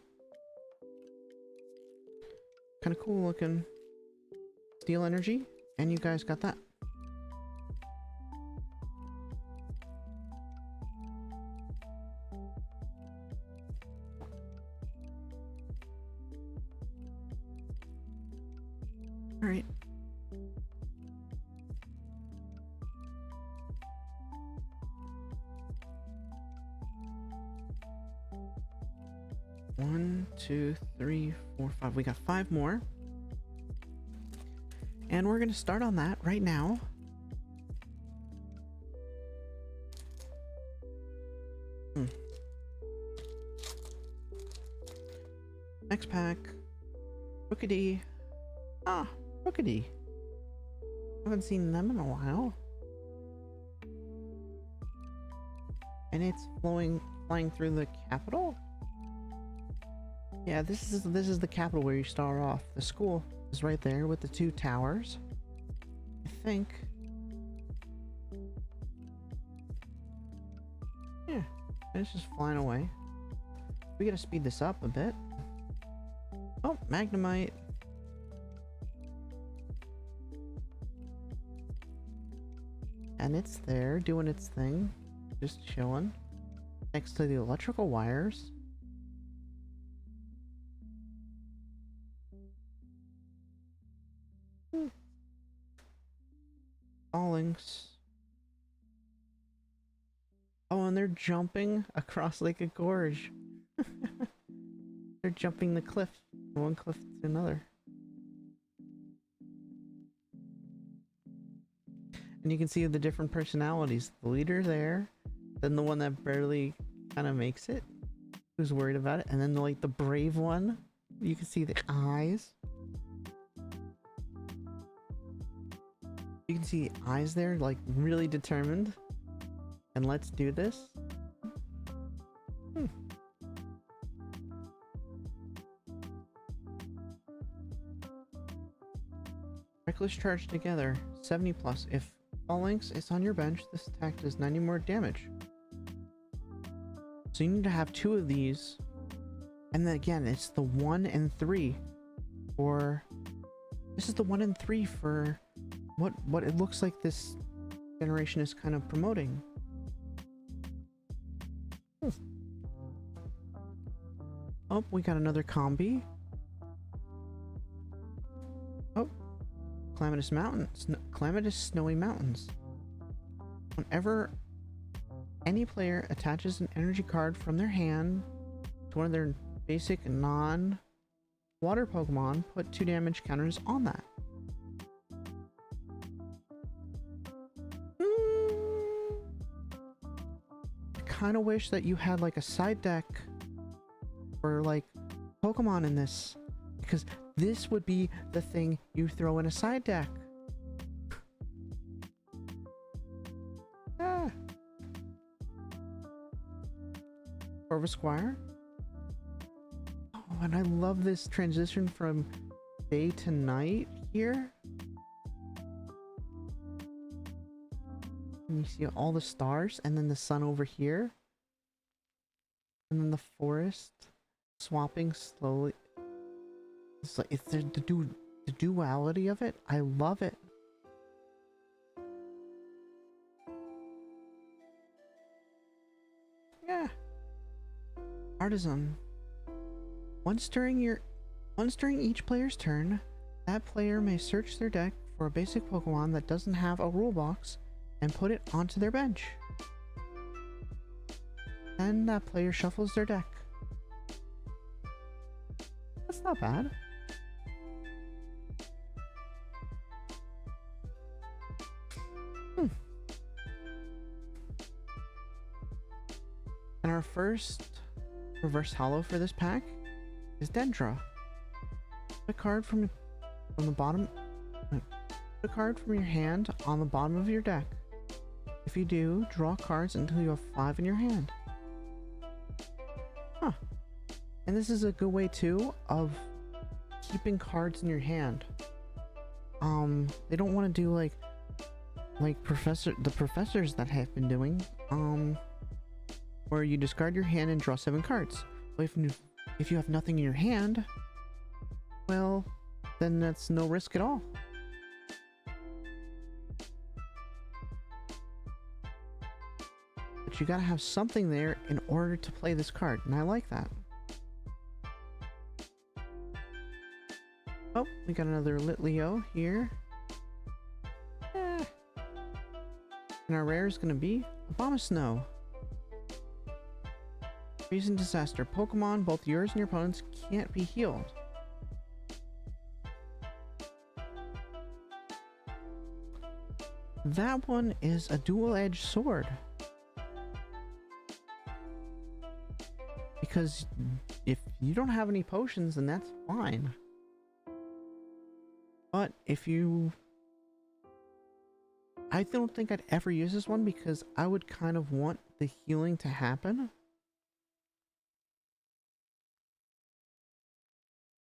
Kind of cool looking. Steel energy. And you guys got that. Alright. One, two, three, four, five. We got 5 more. And we're gonna start on that right now. Next pack. Rookidee. Ah, Rookidee. Haven't seen them in a while. And it's flying through the capital? Yeah, this is the capital where you start off. The school is right there with the 2 towers. I think. Yeah, it's just flying away. We gotta speed this up a bit. Oh, Magnemite. And it's there doing its thing. Just chilling. Next to the electrical wires. Fallings. Oh, and they're jumping across like a gorge. They're jumping the cliff from one cliff to another. And you can see the different personalities. The leader there, then the one that barely kind of makes it, who's worried about it, and then the brave one. You can see the eyes. You can see the eyes there, like really determined. And let's do this. Reckless charge together, 70 plus. If all links is on your bench, this attack does 90 more damage. So you need to have 2 of these. And then again, it's the 1 and 3 for... This is the 1 and 3 for what it looks like this generation is kind of promoting. Oh, we got another combi. Oh, Calamitous Mountains. Calamitous Snowy Mountains. Whenever any player attaches an energy card from their hand to one of their basic non-water Pokemon, put 2 damage counters on that. I kind of wish that you had like a side deck for like Pokemon in this, because this would be the thing you throw in a side deck. Corvisquire. Oh, and I love this transition from day to night here. And you see all the stars, and then the sun over here. And then the forest swapping slowly. It's like it's the duality of it. I love it. Yeah. Artisan. Once during each player's turn, that player may search their deck for a basic Pokemon that doesn't have a rule box and put it onto their bench. Then that player shuffles their deck. That's not bad. And our first reverse holo for this pack is Dendra. Put a card from the bottom. Put a card from your hand on the bottom of your deck. If you do, draw cards until you have 5 in your hand. Huh. And this is a good way too of keeping cards in your hand. They don't want to do like the professors that have been doing, where you discard your hand and draw 7 cards. But if you have nothing in your hand, well, then that's no risk at all. But you gotta have something there in order to play this card, and I like that. Oh, we got another Litleo here. And our rare is gonna be Abomasnow. Freezing Disaster. Pokemon, both yours and your opponent's, can't be healed. That one is a dual-edged sword. Because if you don't have any potions, then that's fine. But if you... I don't think I'd ever use this one because I would kind of want the healing to happen.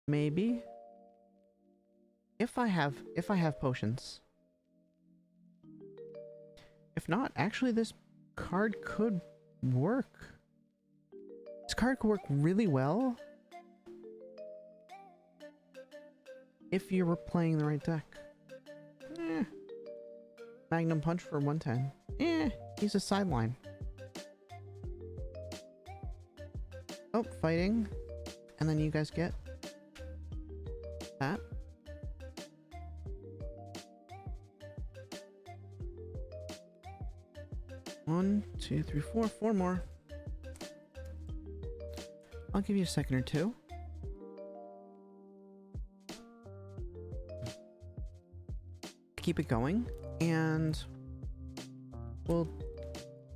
Maybe. If I have potions. If not, actually this card could work. This card could work really well if you were playing the right deck. Magnum Punch for 110. He's a sideline. Oh, fighting. And then you guys get that. One, two, three, four more. I'll give you a second or two. Keep it going, and we'll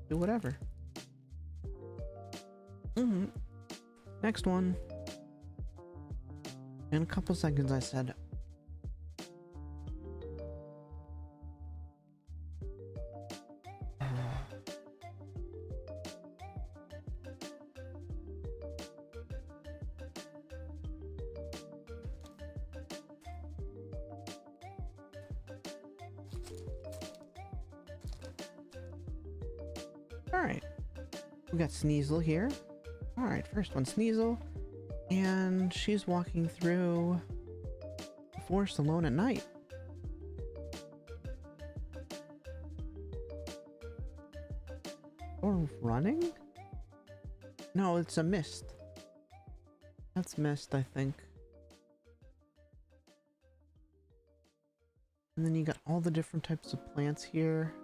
do whatever. Next one. In a couple seconds, I said. Alright. We got Sneasel here. Alright, first one, Sneasel. And she's walking through the forest alone at night. Or running? No, it's a mist. That's mist, I think. And then you got all the different types of plants here.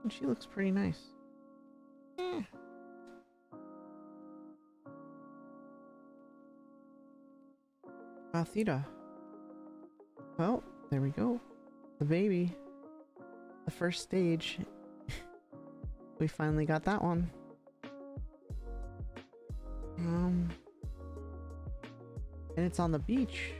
And she looks pretty nice. Theta. Well, there we go. The baby. The first stage. We finally got that one. And it's on the beach.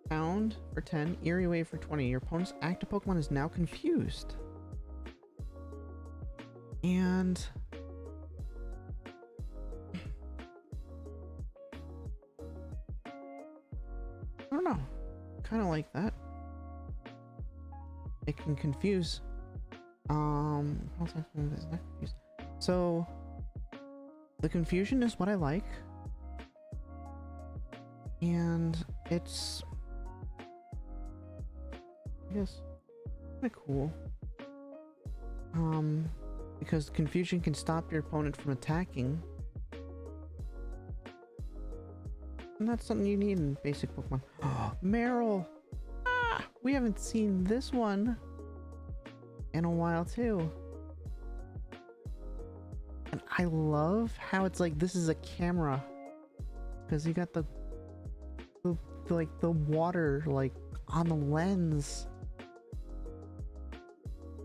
Found for 10, Eerie Wave for 20. Your opponent's active Pokemon is now confused. And I don't know. Kind of like that. It can confuse. So the confusion is what I like. And it's, I guess, kind of cool. Because confusion can stop your opponent from attacking. And that's something you need in basic Pokemon. Meryl! Ah, we haven't seen this one in a while too. And I love how it's like this is a camera. Because you got the water like on the lens.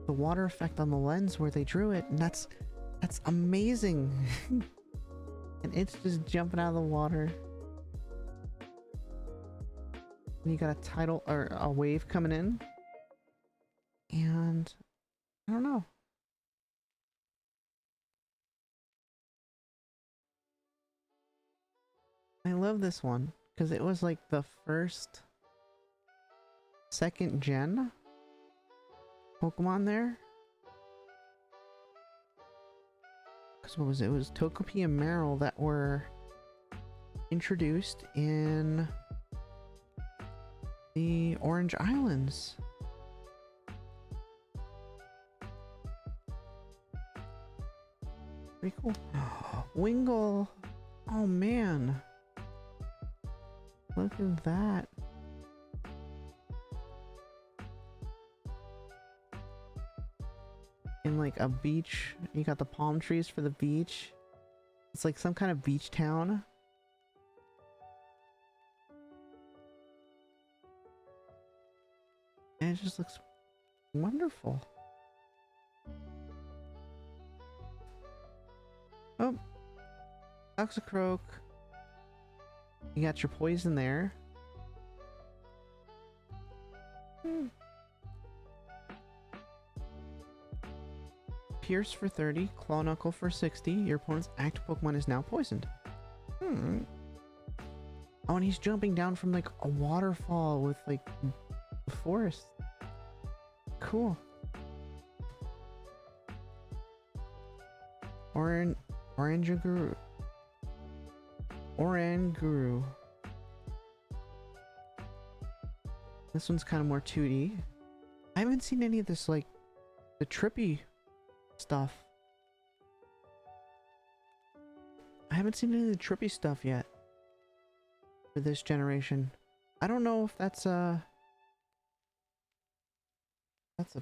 The water effect on the lens where they drew it, and that's amazing. And it's just jumping out of the water. And you got a tidal or a wave coming in. And I don't know. I love this one because it was like the first second gen Pokemon there. Because what was it? It was Togepi and Meryl that were introduced in the Orange Islands. Pretty cool. Wingull! Oh man! Look at that. In like a beach, you got the palm trees for the beach. It's like some kind of beach town. And it just looks wonderful. Oh, Toxicroak. You got your poison there. Pierce for 30, Claw Knuckle for 60. Your opponent's active Pokemon is now poisoned. Oh, and he's jumping down from like a waterfall with like the forest. Cool. Oranguru. This one's kind of more 2D. I haven't seen any of this, like, the trippy stuff. I haven't seen any of the trippy stuff yet for this generation. I don't know if that's a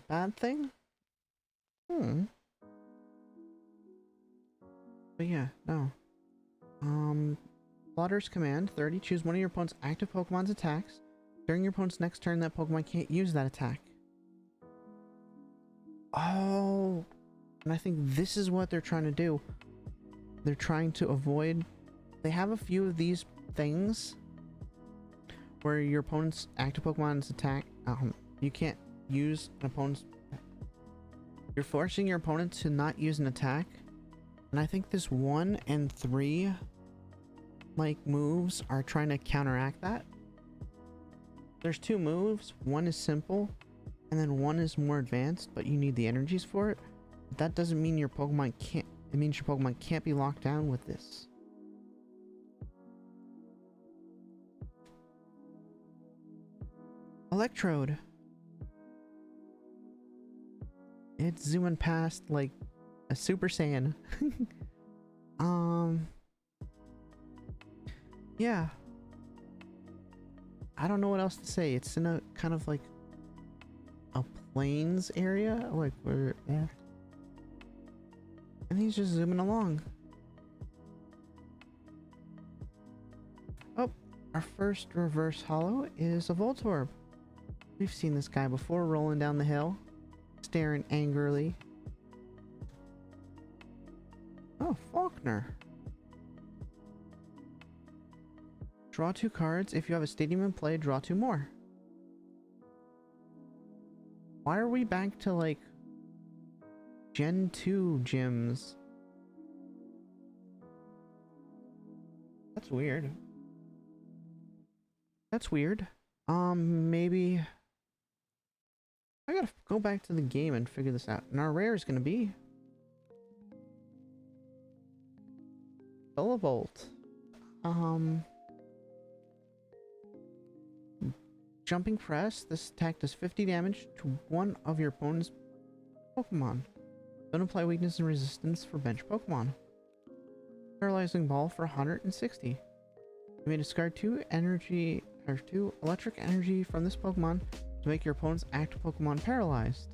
bad thing. But yeah, no. Slaughter's command 30. Choose one of your opponent's active Pokemon's attacks. During your opponent's next turn, that Pokemon can't use that attack. Oh, and I think this is what they're trying to do. They're trying to avoid... They have a few of these things where your opponent's active Pokemon's attack... you can't use an opponent's... You're forcing your opponent to not use an attack. And I think this 1 and 3 like moves are trying to counteract that. There's 2 moves. One is simple and then one is more advanced, but you need the energies for it. But that doesn't mean your Pokemon can't... It means your Pokemon can't be locked down with this. Electrode. It's zooming past like a Super Saiyan. Yeah. I don't know what else to say. It's in a kind of like a plains area, like where, yeah. And he's just zooming along. Oh, our first reverse holo is a Voltorb. We've seen this guy before, rolling down the hill, staring angrily. Oh, Faulkner. Draw 2 cards. If you have a stadium in play, draw 2 more. Why are we back to like Gen 2 gyms? That's weird. That's weird. Maybe I gotta go back to the game and figure this out. And our rare is gonna be Volt. Jumping press. This attack does 50 damage to one of your opponent's Pokemon. Don't apply weakness and resistance for bench Pokemon. Paralyzing ball for 160. You may discard 2 energy or 2 electric energy from this Pokemon to make your opponent's active Pokemon paralyzed.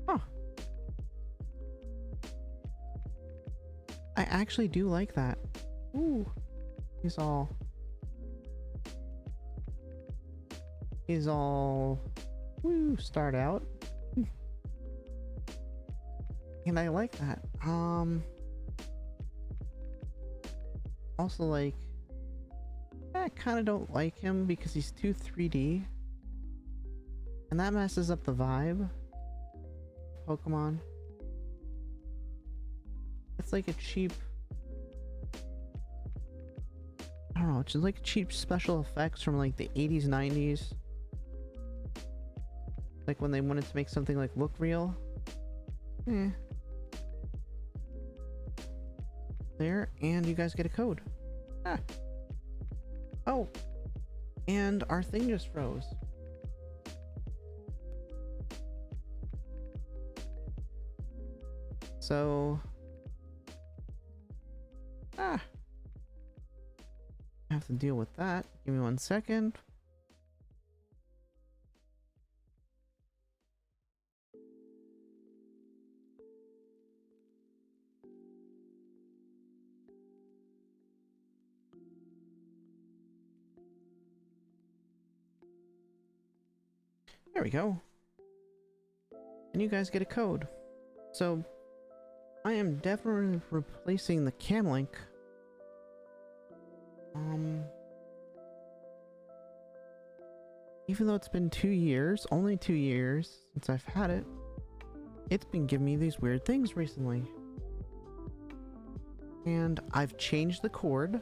Huh. I actually do like that. Ooh. He's all woo, start out. And I like that. Also, like, I kind of don't like him because he's too 3D. And that messes up the vibe. Pokemon. It's like a cheap... I don't know, it's just like cheap special effects from like the 80s, 90s. Like when they wanted to make something like look real. Eh. There, and you guys get a code. Ah. Oh, and our thing just froze. So, I have to deal with that. Give me 1 second. There we go. And you guys get a code. So, I am definitely replacing the cam link. Even though it's been 2 years, only 2 years since I've had it, it's been giving me these weird things recently. And I've changed the cord.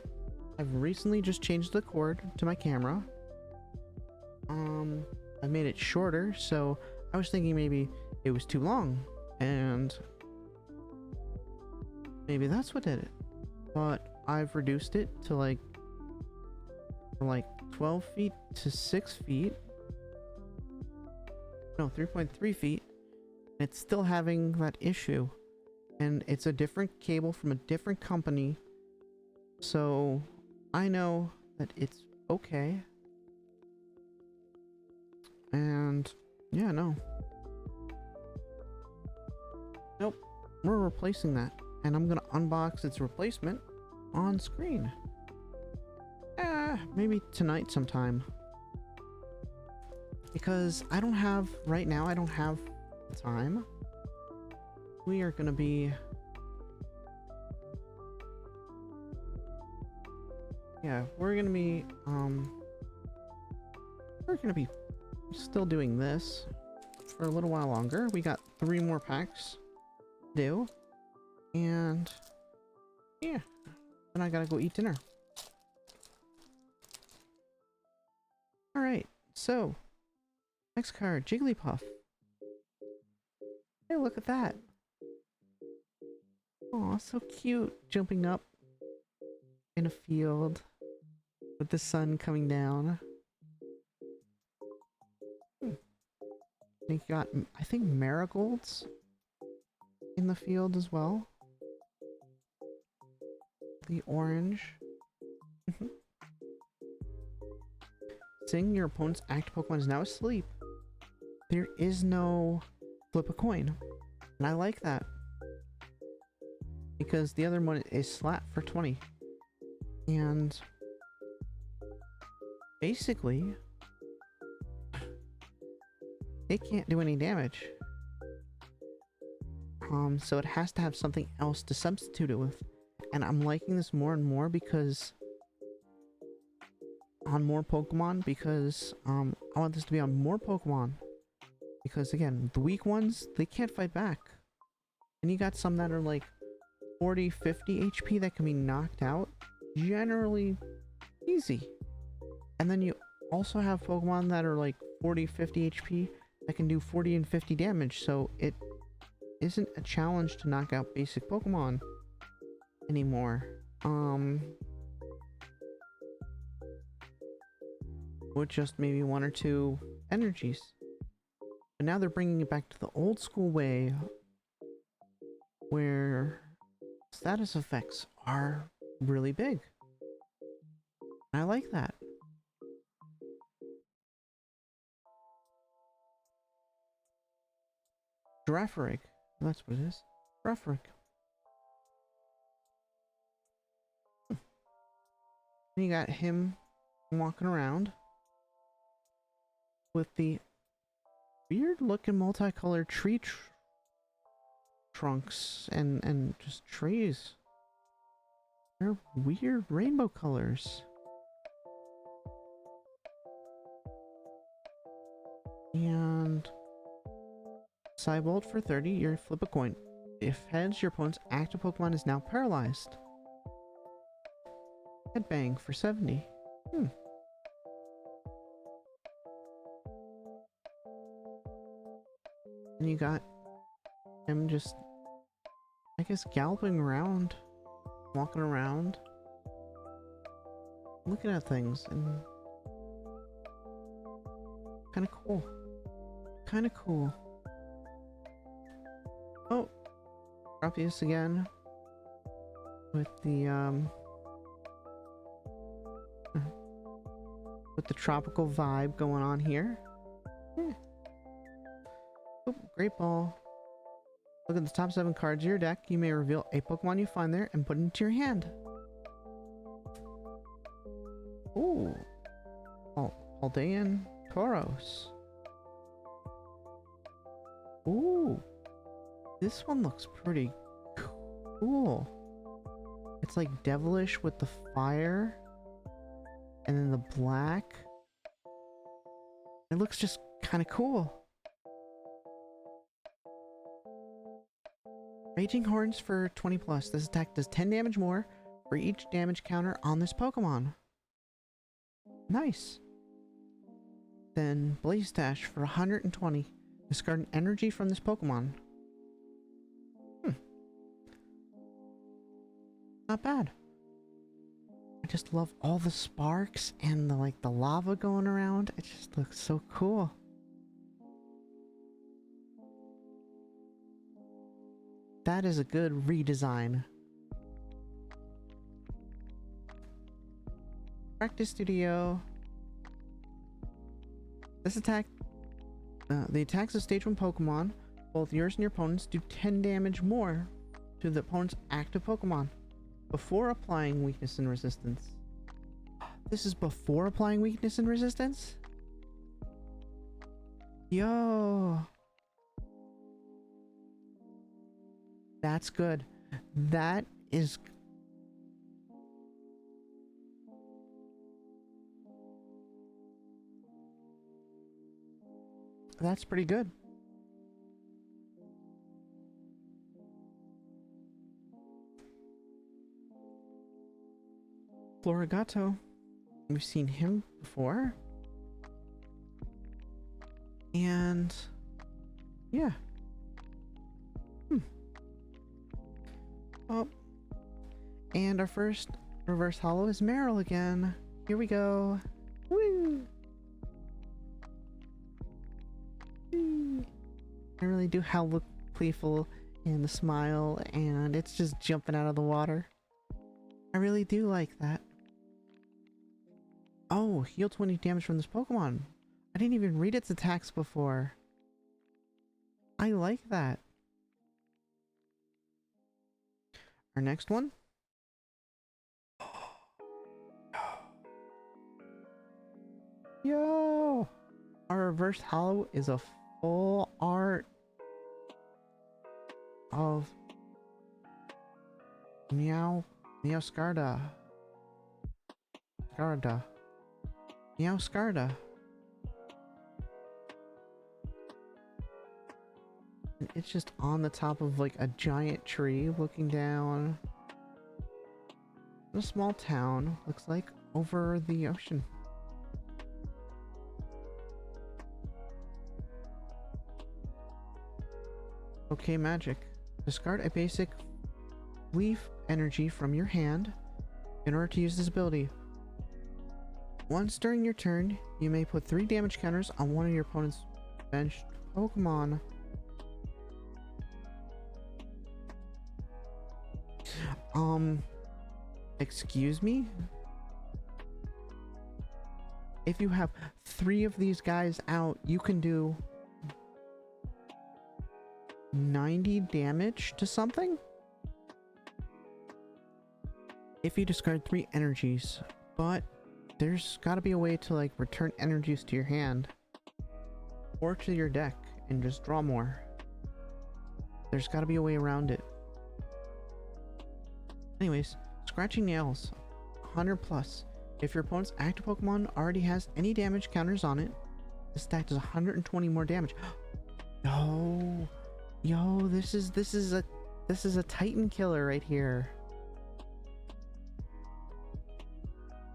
I've recently just changed the cord to my camera. I made it shorter, so I was thinking maybe it was too long, and maybe that's what did it. But I've reduced it to like from like 12 feet to 6 feet. No, 3.3 feet. And it's still having that issue. And it's a different cable from a different company. So I know that it's okay. And yeah, no. Nope. We're replacing that. and I'm gonna unbox its replacement on screen. Maybe tonight sometime. Because I don't have, right now, I don't have the time. We are gonna be... Yeah, we're gonna be still doing this for a little while longer. We got 3 more packs to do. And yeah, then I gotta go eat dinner. Alright, so next card, Jigglypuff. Hey, look at that. Aw, so cute, jumping up in a field with the sun coming down. You got, I think, marigolds in the field as well. The orange. Seeing your opponent's active Pokemon is now asleep. There is no flip a coin. And I like that. Because the other one is slap for 20. And basically, it can't do any damage. So it has to have something else to substitute it with. And I'm liking this more and more because on more Pokemon, because I want this to be on more Pokemon. Because again, the weak ones, they can't fight back. And you got some that are like 40, 50 HP that can be knocked out generally easy. And then you also have Pokemon that are like 40, 50 HP that can do 40 and 50 damage. So it isn't a challenge to knock out basic Pokemon anymore. With just maybe 1 or 2 energies. But now they're bringing it back to the old school way where status effects are really big. And I like that. Girafarig. That's what it is. Girafarig. You got him walking around with the weird looking multicolored tree trunks and just trees. They're weird rainbow colors. And Cybolt for 30, you flip a coin. If heads, your opponent's active Pokemon is now paralyzed. Headbang for 70. And you got him just, I guess, galloping around, walking around, looking at things, and kind of cool. Kind of cool. Oh, Grappius again with the with the tropical vibe going on here. Yeah. Oh, great ball. Look at the top 7 cards of your deck. You may reveal a Pokemon you find there and put it into your hand. Ooh. Oh, Paldea Tauros. Ooh. This one looks pretty cool. It's like devilish with the fire. And then the black. It looks just kind of cool. Raging Horns for 20 plus. This attack does 10 damage more for each damage counter on this Pokemon. Nice. Then Blaze Dash for 120. Discard an energy from this Pokemon. Not bad. I just love all the sparks and the lava going around. It just looks so cool. That is a good redesign. Practice Studio. This attack, the attacks of Stage 1 Pokemon, both yours and your opponent's, do 10 damage more to the opponent's active Pokemon before applying weakness and resistance. This is before applying weakness and resistance? Yo. That's good. That is... That's pretty good. Florigato. We've seen him before. And... yeah. Oh. And our first reverse holo is Meryl again. Here we go. Woo! I really do how look playful and the smile, and it's just jumping out of the water. I really do like that. Oh, heal 20 damage from this Pokemon. I didn't even read its attacks before. I like that. Our next one. Yo! Our reverse holo is a full art of Meowscarda. Meowscarda. And it's just on the top of like a giant tree looking down. In a small town, looks like, over the ocean. Okay, magic. Discard a basic leaf energy from your hand in order to use this ability. Once during your turn, you may put 3 damage counters on one of your opponent's benched Pokemon. Excuse me? If you have 3 of these guys out, you can do 90 damage to something? If you discard 3 energies, but there's gotta be a way to like return energies to your hand or to your deck and just draw more. There's gotta be a way around it. Anyways, scratching nails, 100 plus. If your opponent's active Pokemon already has any damage counters on it, this attack does 120 more damage. Yo, this is a Titan killer right here.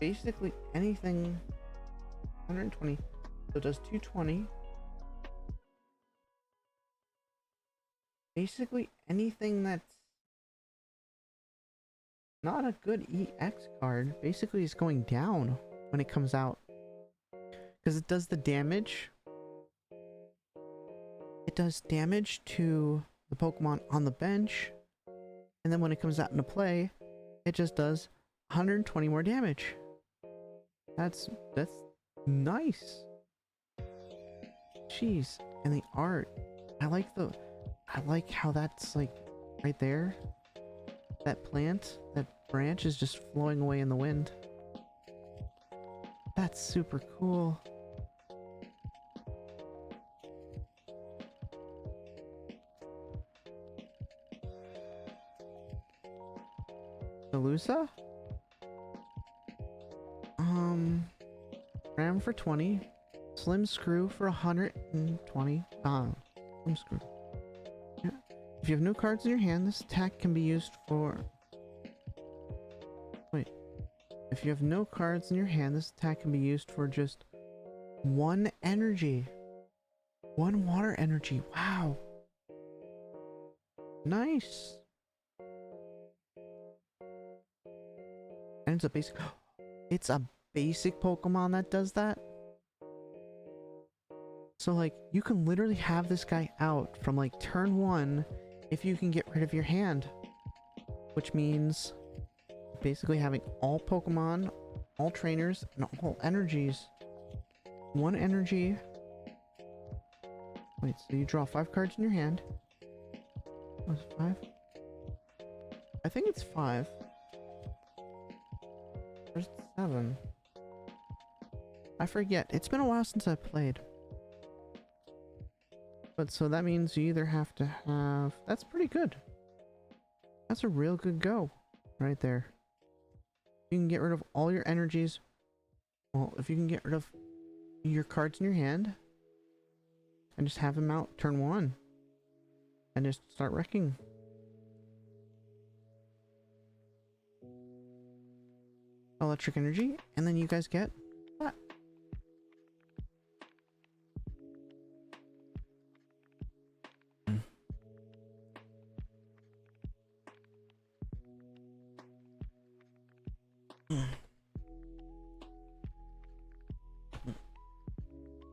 Basically anything 120, so it does 220. Basically anything that's not a good EX card basically is going down when it comes out, because it does the damage. It does damage to the Pokemon on the bench, and then when it comes out into play, it just does 120 more damage. That's nice. Jeez, and the art, I like how that's like right there. That plant, that branch is just flowing away in the wind. That's super cool. Melusa? Ram for 20. Slim Screw for 120. Slim Screw. Yeah. If you have no cards in your hand, this attack can be used for... Wait. If you have no cards in your hand, this attack can be used for just 1 energy. 1 water energy. Wow. Nice. And it's a basic... It's a basic Pokemon that does that? So like, you can literally have this guy out from like turn 1 if you can get rid of your hand. Which means basically having all Pokemon, all trainers, and all energies. 1 energy. Wait, so you draw 5 cards in your hand. What's 5? I think it's 5. Or 7. I forget. It's been a while since I played. But so that means you either have to have... That's pretty good. That's a real good go. Right there. You can get rid of all your energies. Well, if you can get rid of your cards in your hand. And just have them out turn 1. And just start wrecking. Electric energy. And then you guys get that.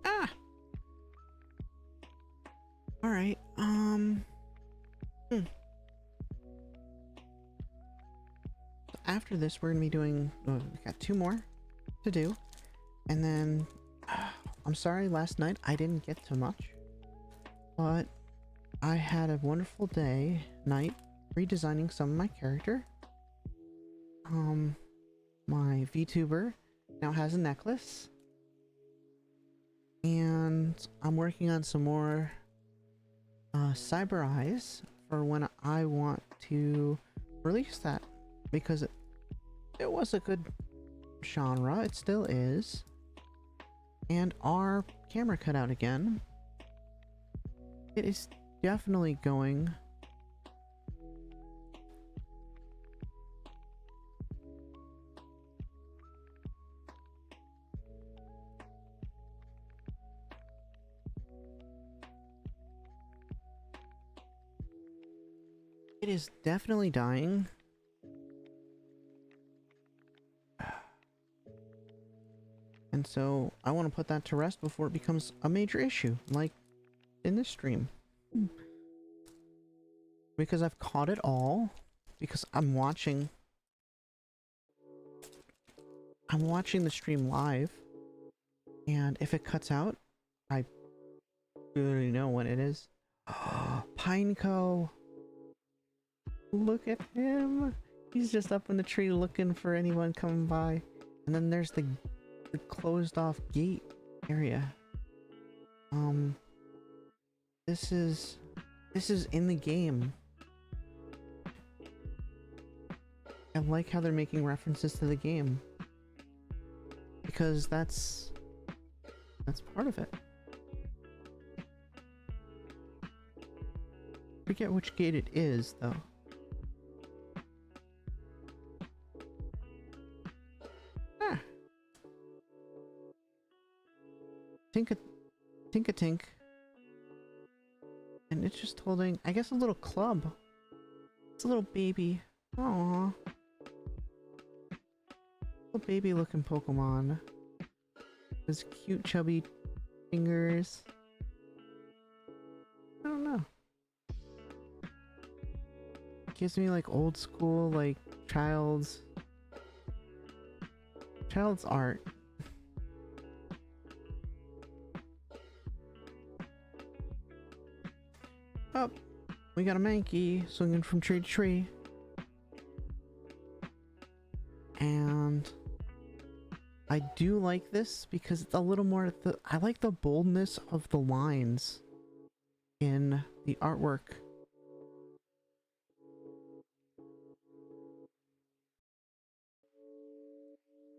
Ah! Alright, So after this, we're gonna be doing... Oh, we got 2 more to do. And then... I'm sorry, last night I didn't get to much. But I had a wonderful night, redesigning some of my character. My VTuber now has a necklace. And I'm working on some more cyber eyes for when I want to release that, because it was a good genre, it still is. And our camera cut out again. It is definitely going. It is definitely dying. And so I want to put that to rest before it becomes a major issue, like in this stream. Because I've caught it all. Because I'm watching the stream live. And if it cuts out, I really know when it is. Pineco! Look at him! He's just up in the tree looking for anyone coming by. And then there's the closed off gate area. This is in the game. I like how they're making references to the game. Because that's part of it. Forget which gate it is, though. Ah. Tink-a-tink. And it's just holding, I guess, a little club. It's a little baby. Aww. Little baby looking Pokemon. His cute chubby fingers. I don't know. Gives me like old school, like child's art. Oh, we got a Mankey swinging from tree to tree. And I do like this because it's a little more, I like the boldness of the lines in the artwork.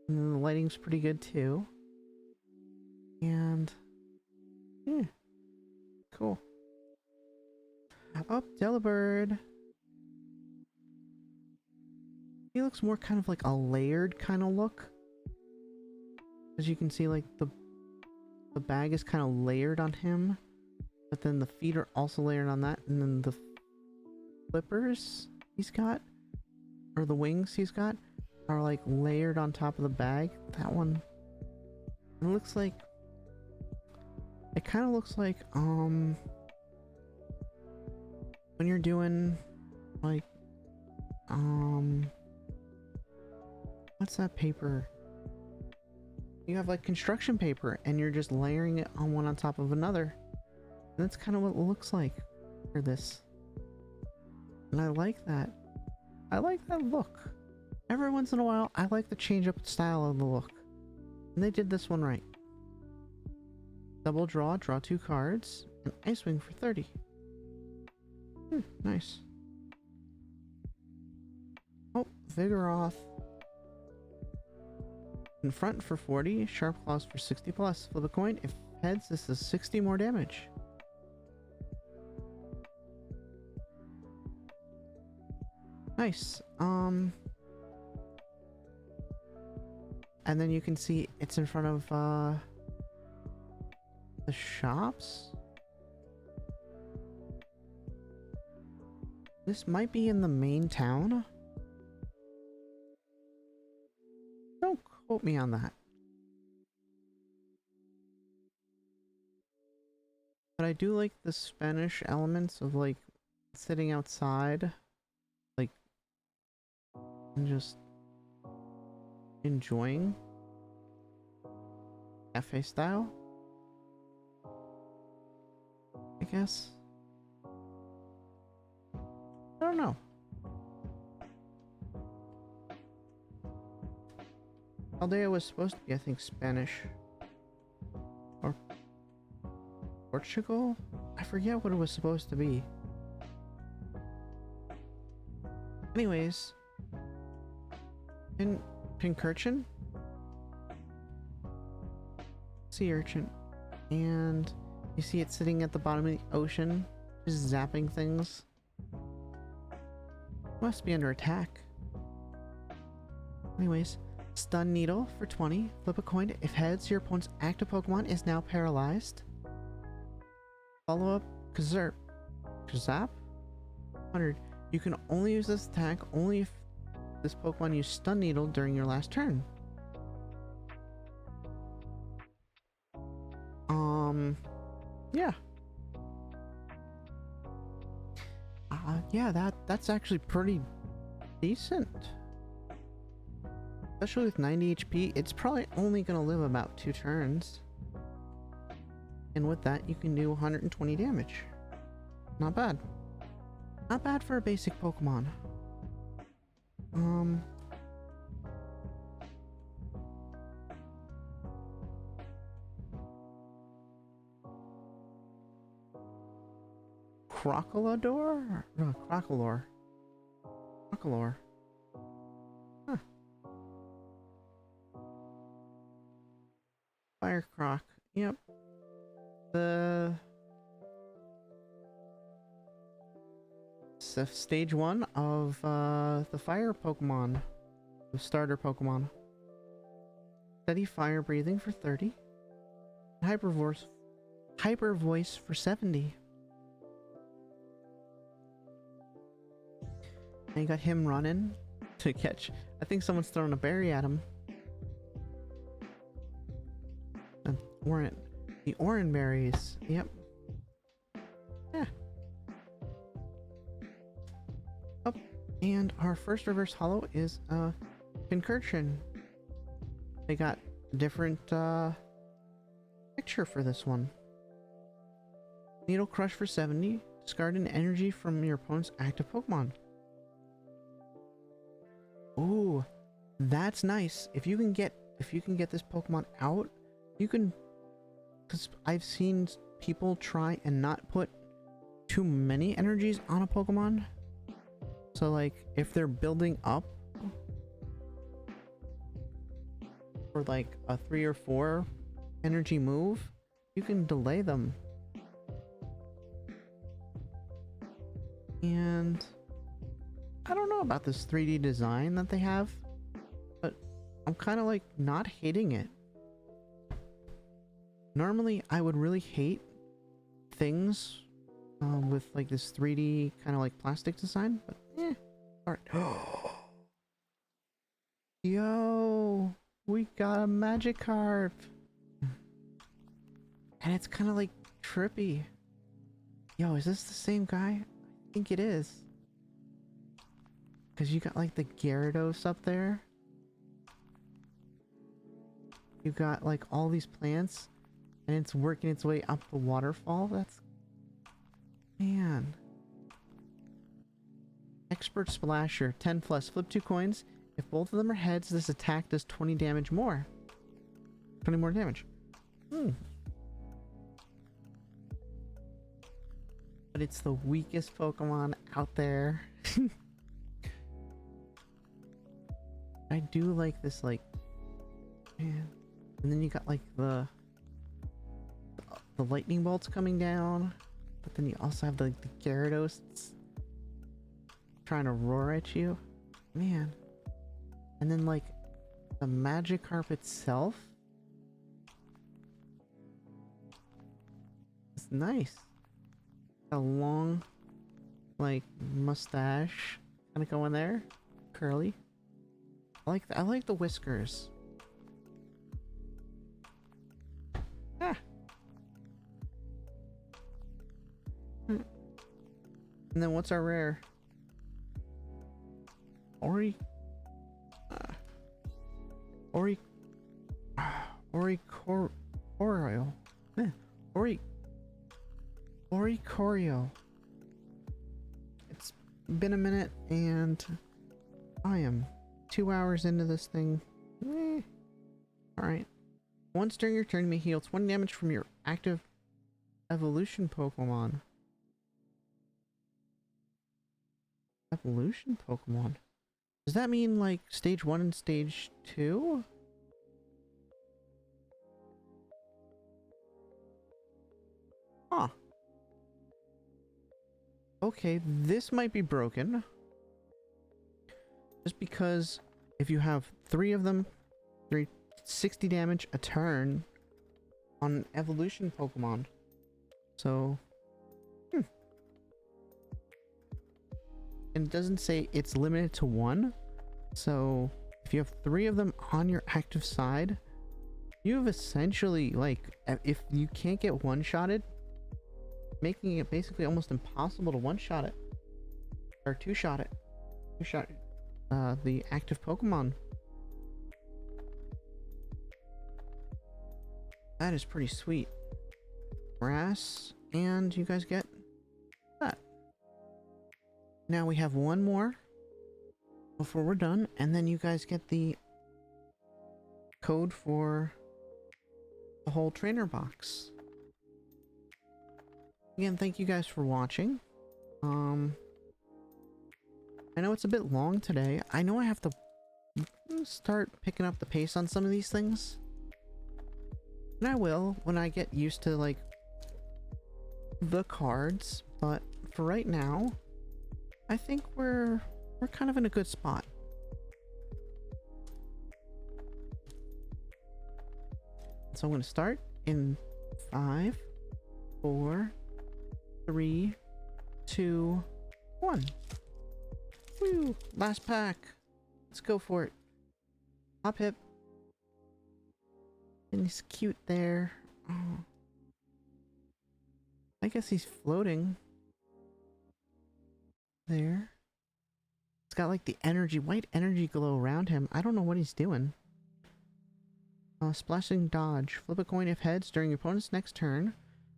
And the lighting's pretty good too. And yeah, cool. Oh, Delibird. He looks more kind of like a layered kind of look. As you can see, like the bag is kind of layered on him, but then the feet are also layered on that, and then the flippers he's got, or the wings he's got, are like layered on top of the bag. That one, it looks like, it kind of looks like when you're doing like what's that paper? You have like construction paper and you're just layering it on one on top of another. And that's kind of what it looks like for this. And I like that. I like that look. Every once in a while, I like the change up style of the look. And they did this one right. Double draw, draw 2 cards, and Ice Wing for 30. Nice. Oh, Vigoroth. In front for 40, Sharp Claws for 60 plus. Flip a coin. If heads, this is 60 more damage. Nice. And then you can see it's in front of the shops. This might be in the main town. Don't quote me on that. But I do like the Spanish elements of like sitting outside, like, and just enjoying cafe style, I guess. I don't know. Paldea was supposed to be, I think, Spanish or Portugal? I forget what it was supposed to be. Anyways, Pincurchin, sea urchin, and you see it sitting at the bottom of the ocean, just zapping things. Must be under attack. Anyways, Stun Needle for 20. Flip a coin. If heads, your opponent's active Pokemon is now paralyzed. Follow up Kazap. 100. You can only use this attack only if this Pokemon used Stun Needle during your last turn. Yeah. Yeah, that's actually pretty decent. Especially with 90 HP, it's probably only gonna live about 2 turns. And with that, you can do 120 damage. Not bad. Not bad for a basic Pokemon. Crocolador? No, Crocolore. Crocolore. Huh. Fire Croc. Yep. Stage 1 of the fire Pokemon. The starter Pokemon. Steady fire breathing for 30. Hyper Voice for 70. And you got him running to catch. I think someone's throwing a berry at him. And the orange berries. Yep. Yeah. Oh, and our first reverse holo is Pincurchin. They got a different picture for this one. Needle Crush for 70. Discard an energy from your opponent's active Pokemon. Ooh, that's nice. If you can get this Pokemon out, you can, because I've seen people try and not put too many energies on a Pokemon. So like if they're building up for like a 3 or 4 energy move, you can delay them. And I don't know about this 3D design that they have, but I'm kind of like not hating it. Normally I would really hate things with like this 3D kind of like plastic design, but alright. Yo, we got a Magikarp, and it's kind of like trippy. Yo, is this the same guy? I think it is. Because you got like the Gyarados up there. You got like all these plants, and it's working its way up the waterfall. That's... Man. Expert Splasher, 10 plus. Flip 2 coins. If both of them are heads, this attack does 20 damage more. 20 more damage. But it's the weakest Pokemon out there. I do like this, like, man. And then you got like the lightning bolts coming down, but then you also have the Gyarados trying to roar at you, man. And then like the Magikarp itself, it's nice. A long, like, mustache kind of going there, curly. I like the whiskers. Ah. And then what's our rare? Oricorio. Oricorio. It's been a minute and I am 2 hours into this thing. Alright. Once during your turn, you may heal 20 damage from your active evolution Pokemon. Evolution Pokemon? Does that mean like stage 1 and stage 2? Huh. Okay, this might be broken. Just because if you have 3 of them, 60 damage a turn on an evolution Pokemon. So, and it doesn't say it's limited to 1. So if you have 3 of them on your active side, you've essentially, like, if you can't get one-shotted, making it basically almost impossible to one-shot it or two-shot it. Two-shot the active Pokemon. That is pretty sweet. Grass, and you guys get that. Now we have one more before we're done, and then you guys get the code for the whole trainer box. Again, thank you guys for watching. I know it's a bit long today. I know I have to start picking up the pace on some of these things. And I will when I get used to, like, the cards, but for right now, I think we're kind of in a good spot. So I'm going to start in 5, 4, 3, 2, 1. Woo! Last pack. Let's go for it. Hop hip. And he's cute there. Oh. I guess he's floating. There. It's got like the energy, white energy glow around him. I don't know what he's doing. Splashing dodge. Flip a coin if heads during your opponent's next turn.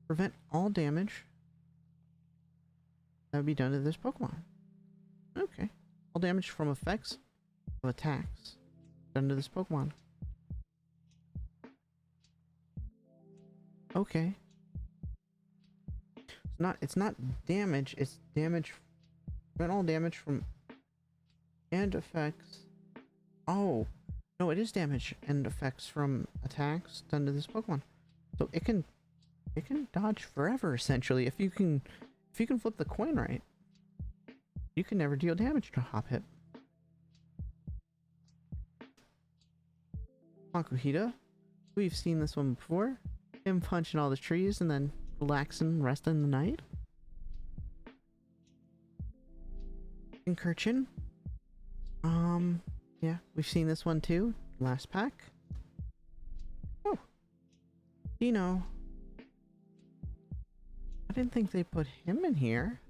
Prevent all damage that would be done to this Pokemon. Okay. All damage from effects of attacks done to this Pokemon. Okay. It's not damage, it's damage. Prevent all damage from and effects. Oh. No, it is damage and effects from attacks done to this Pokemon. So it can dodge forever essentially. If you can flip the coin right, you can never deal damage to Hop Hip. Makuhita. We've seen this one before. Him punching all the trees and then relaxing, resting the night. Incursion. Yeah, we've seen this one too. Last pack. Oh. Dino. I didn't think they put him in here.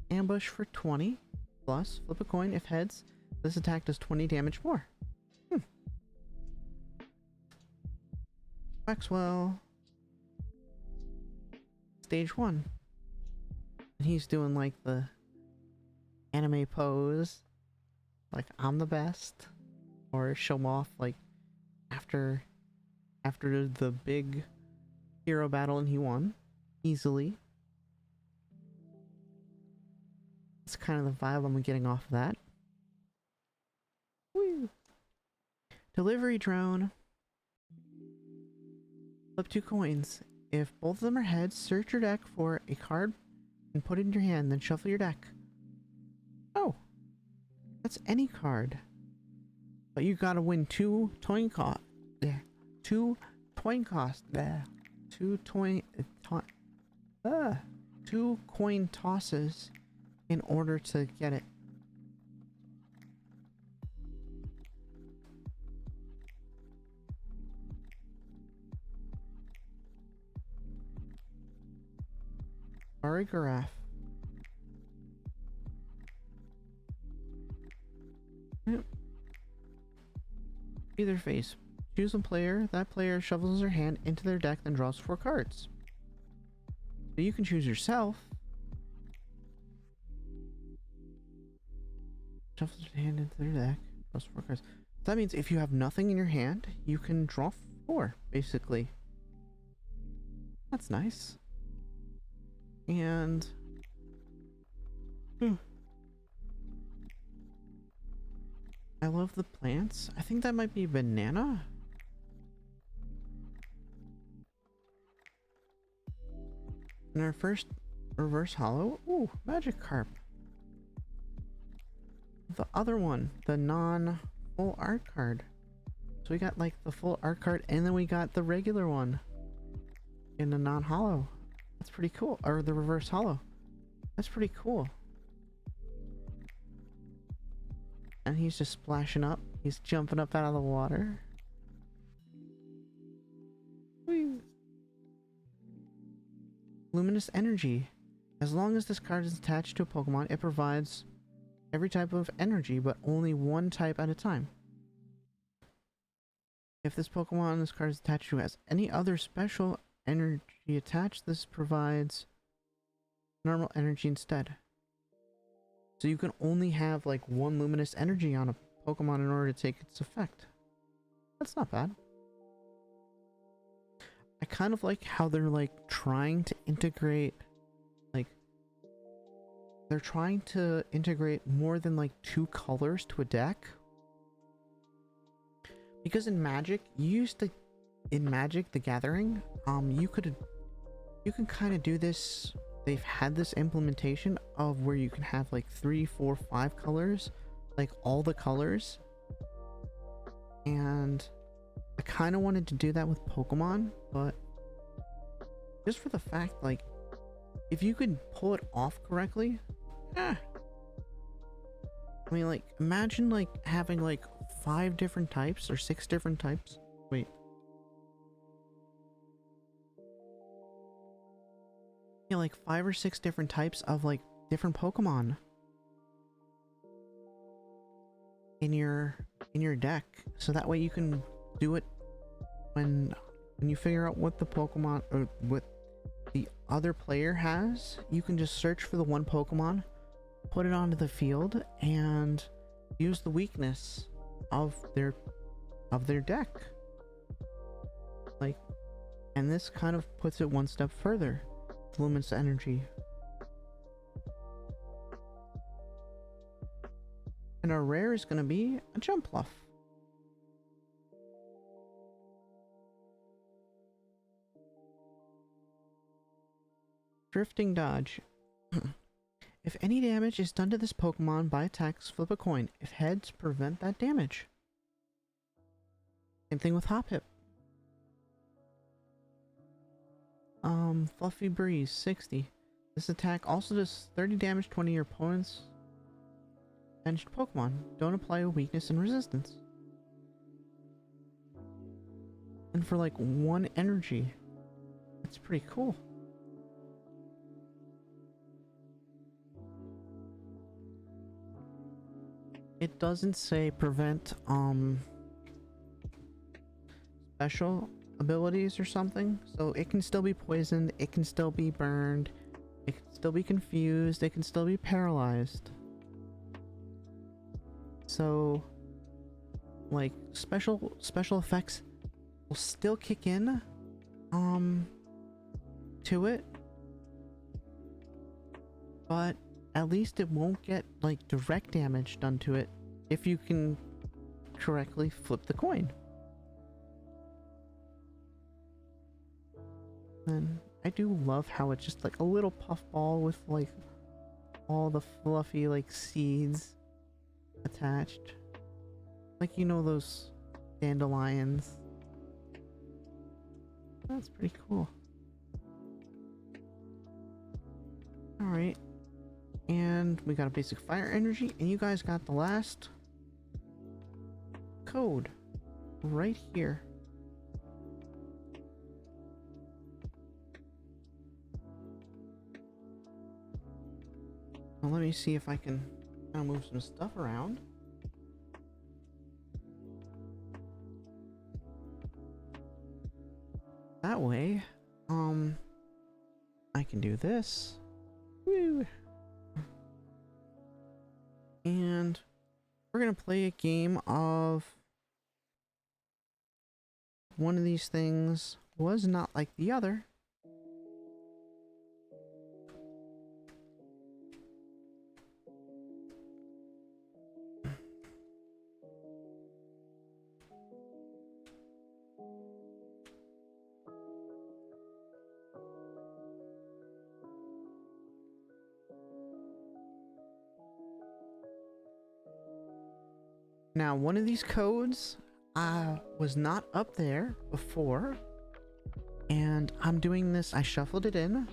Ambush for 20 plus. Flip a coin if heads. This attack does 20 damage more. Maxwell. Stage 1. And he's doing like the anime pose, like I'm the best, or show him off like after the big hero battle and he won easily. It's kind of the vibe I'm getting off of that. Woo. Delivery drone. Flip 2 coins. If both of them are heads, search your deck for a card and put it in your hand, then shuffle your deck. Oh, that's any card. But you gotta win 2 coin cost. Yeah, 2 coin cost. Yeah, 2 coin tosses in order to get it. Graph. Yep. Either face. Choose a player. That player shovels their hand into their deck, then draws 4 cards. So you can choose yourself. Shuffles their hand into their deck, draws 4 cards. So that means if you have nothing in your hand, you can draw 4, basically. That's nice. And I love the plants. I think that might be banana. And our first reverse hollow. Ooh, magic carp. The other one, the non-full art card. So we got like the full art card and then we got the regular one in the non-hollow. That's pretty cool. Or the reverse hollow. That's pretty cool. And he's just splashing up. He's jumping up out of the water. Whee. Luminous energy. As long as this card is attached to a Pokemon, it provides every type of energy, but only one type at a time. If this Pokemon this card is attached to has any other special energy attached, this provides normal energy instead. So you can only have like one luminous energy on a Pokemon in order to take its effect. That's not bad. I kind of like how they're like trying to integrate, like they're trying to integrate more than like 2 colors to a deck. Because in Magic, in Magic the Gathering, you can kind of do this. They've had this implementation of where you can have like 3, 4, 5 colors, like all the colors. And I kind of wanted to do that with Pokemon, but just for the fact, like, if you could pull it off correctly, I mean, like, imagine like having like 5 different types or 6 different types. Wait. Yeah, like 5 or 6 different types of like different Pokemon in your deck, so that way you can do it when you figure out what the Pokemon or what the other player has. You can just search for the one Pokemon, put it onto the field, and use the weakness of their deck. Like, and this kind of puts it one step further. Luminous energy. And our rare is going to be a Jumpluff. Drifting Dodge. If any damage is done to this Pokemon by attacks, flip a coin. If heads, prevent that damage. Same thing with Hoppip. Fluffy Breeze, 60. This attack also does 30 damage to one of your opponent's managed Pokemon. Don't apply a weakness and resistance. And for like 1 energy, that's pretty cool. It doesn't say prevent special abilities or something, so it can still be poisoned, it can still be burned, it's still be confused, they can still be paralyzed. So like special effects will still kick in to it, but at least it won't get like direct damage done to it if you can correctly flip the coin. And I do love how it's just like a little puffball with like all the fluffy like seeds attached. Like, you know, those dandelions. That's pretty cool. Alright. And we got a basic fire energy, and you guys got the last code right here. Now let me see if I can kind of move some stuff around. That way, I can do this. Woo! And we're gonna play a game of one of these things was not like the other. Now, one of these codes was not up there before, and I'm doing this. I shuffled it in.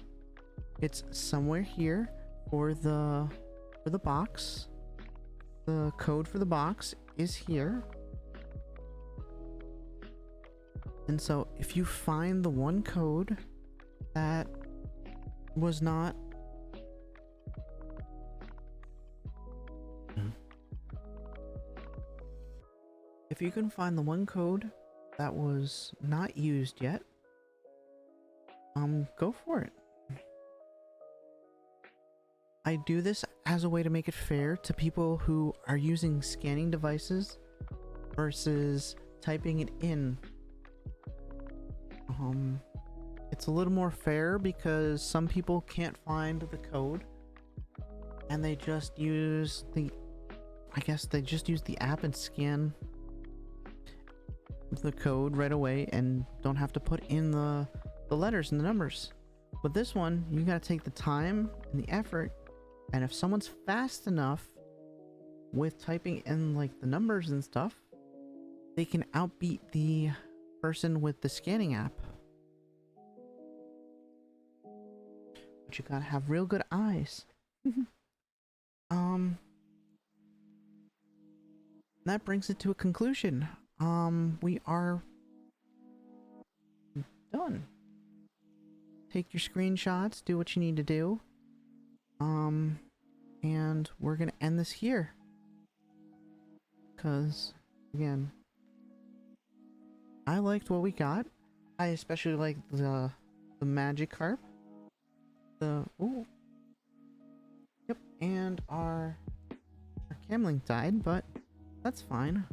It's somewhere here for the box. The code for the box is here. And so if you find the one code that was not if you can find the one code that was not used yet, go for it. I do this as a way to make it fair to people who are using scanning devices versus typing it in. It's a little more fair because some people can't find the code and they just use the, I guess they just use the app and scan the code right away and don't have to put in the letters and the numbers. But this one, you gotta take the time and the effort, and if someone's fast enough with typing in like the numbers and stuff, they can outbeat the person with the scanning app. But you gotta have real good eyes. That brings it to a conclusion. We are done. Take your screenshots, do what you need to do. And we're gonna end this here. Cause, again, I liked what we got. I especially liked the Magikarp. Yep, and our Camlink died, but that's fine.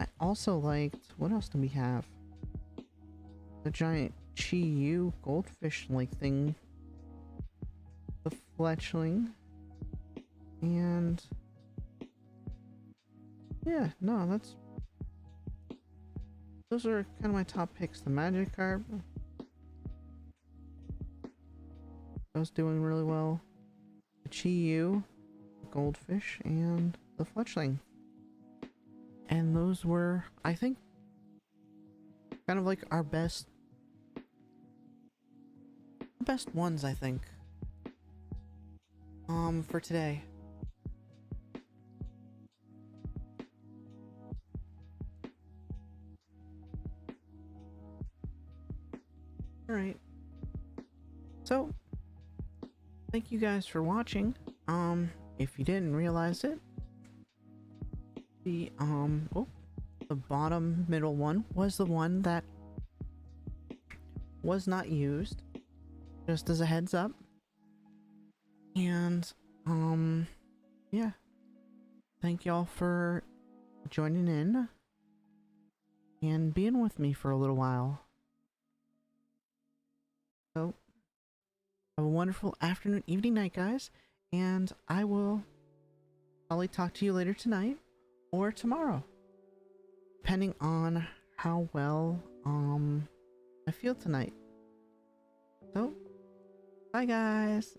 I also liked, what else do we have? The giant Chi-Yu goldfish like thing. The Fletchling. And yeah, no, those are kind of my top picks. The Magikarp, I was doing really well. The Chi-Yu, the goldfish, and the Fletchling. And those were, I think, kind of like our best ones, I think, for today. Alright. So, thank you guys for watching. If you didn't realize it, the bottom middle one was the one that was not used. just as a heads up. And, yeah. Thank y'all for joining in and being with me for a little while. So, have a wonderful afternoon, evening, night, guys. And I will probably talk to you later tonight or tomorrow, depending on how well, I feel tonight. So, bye, guys.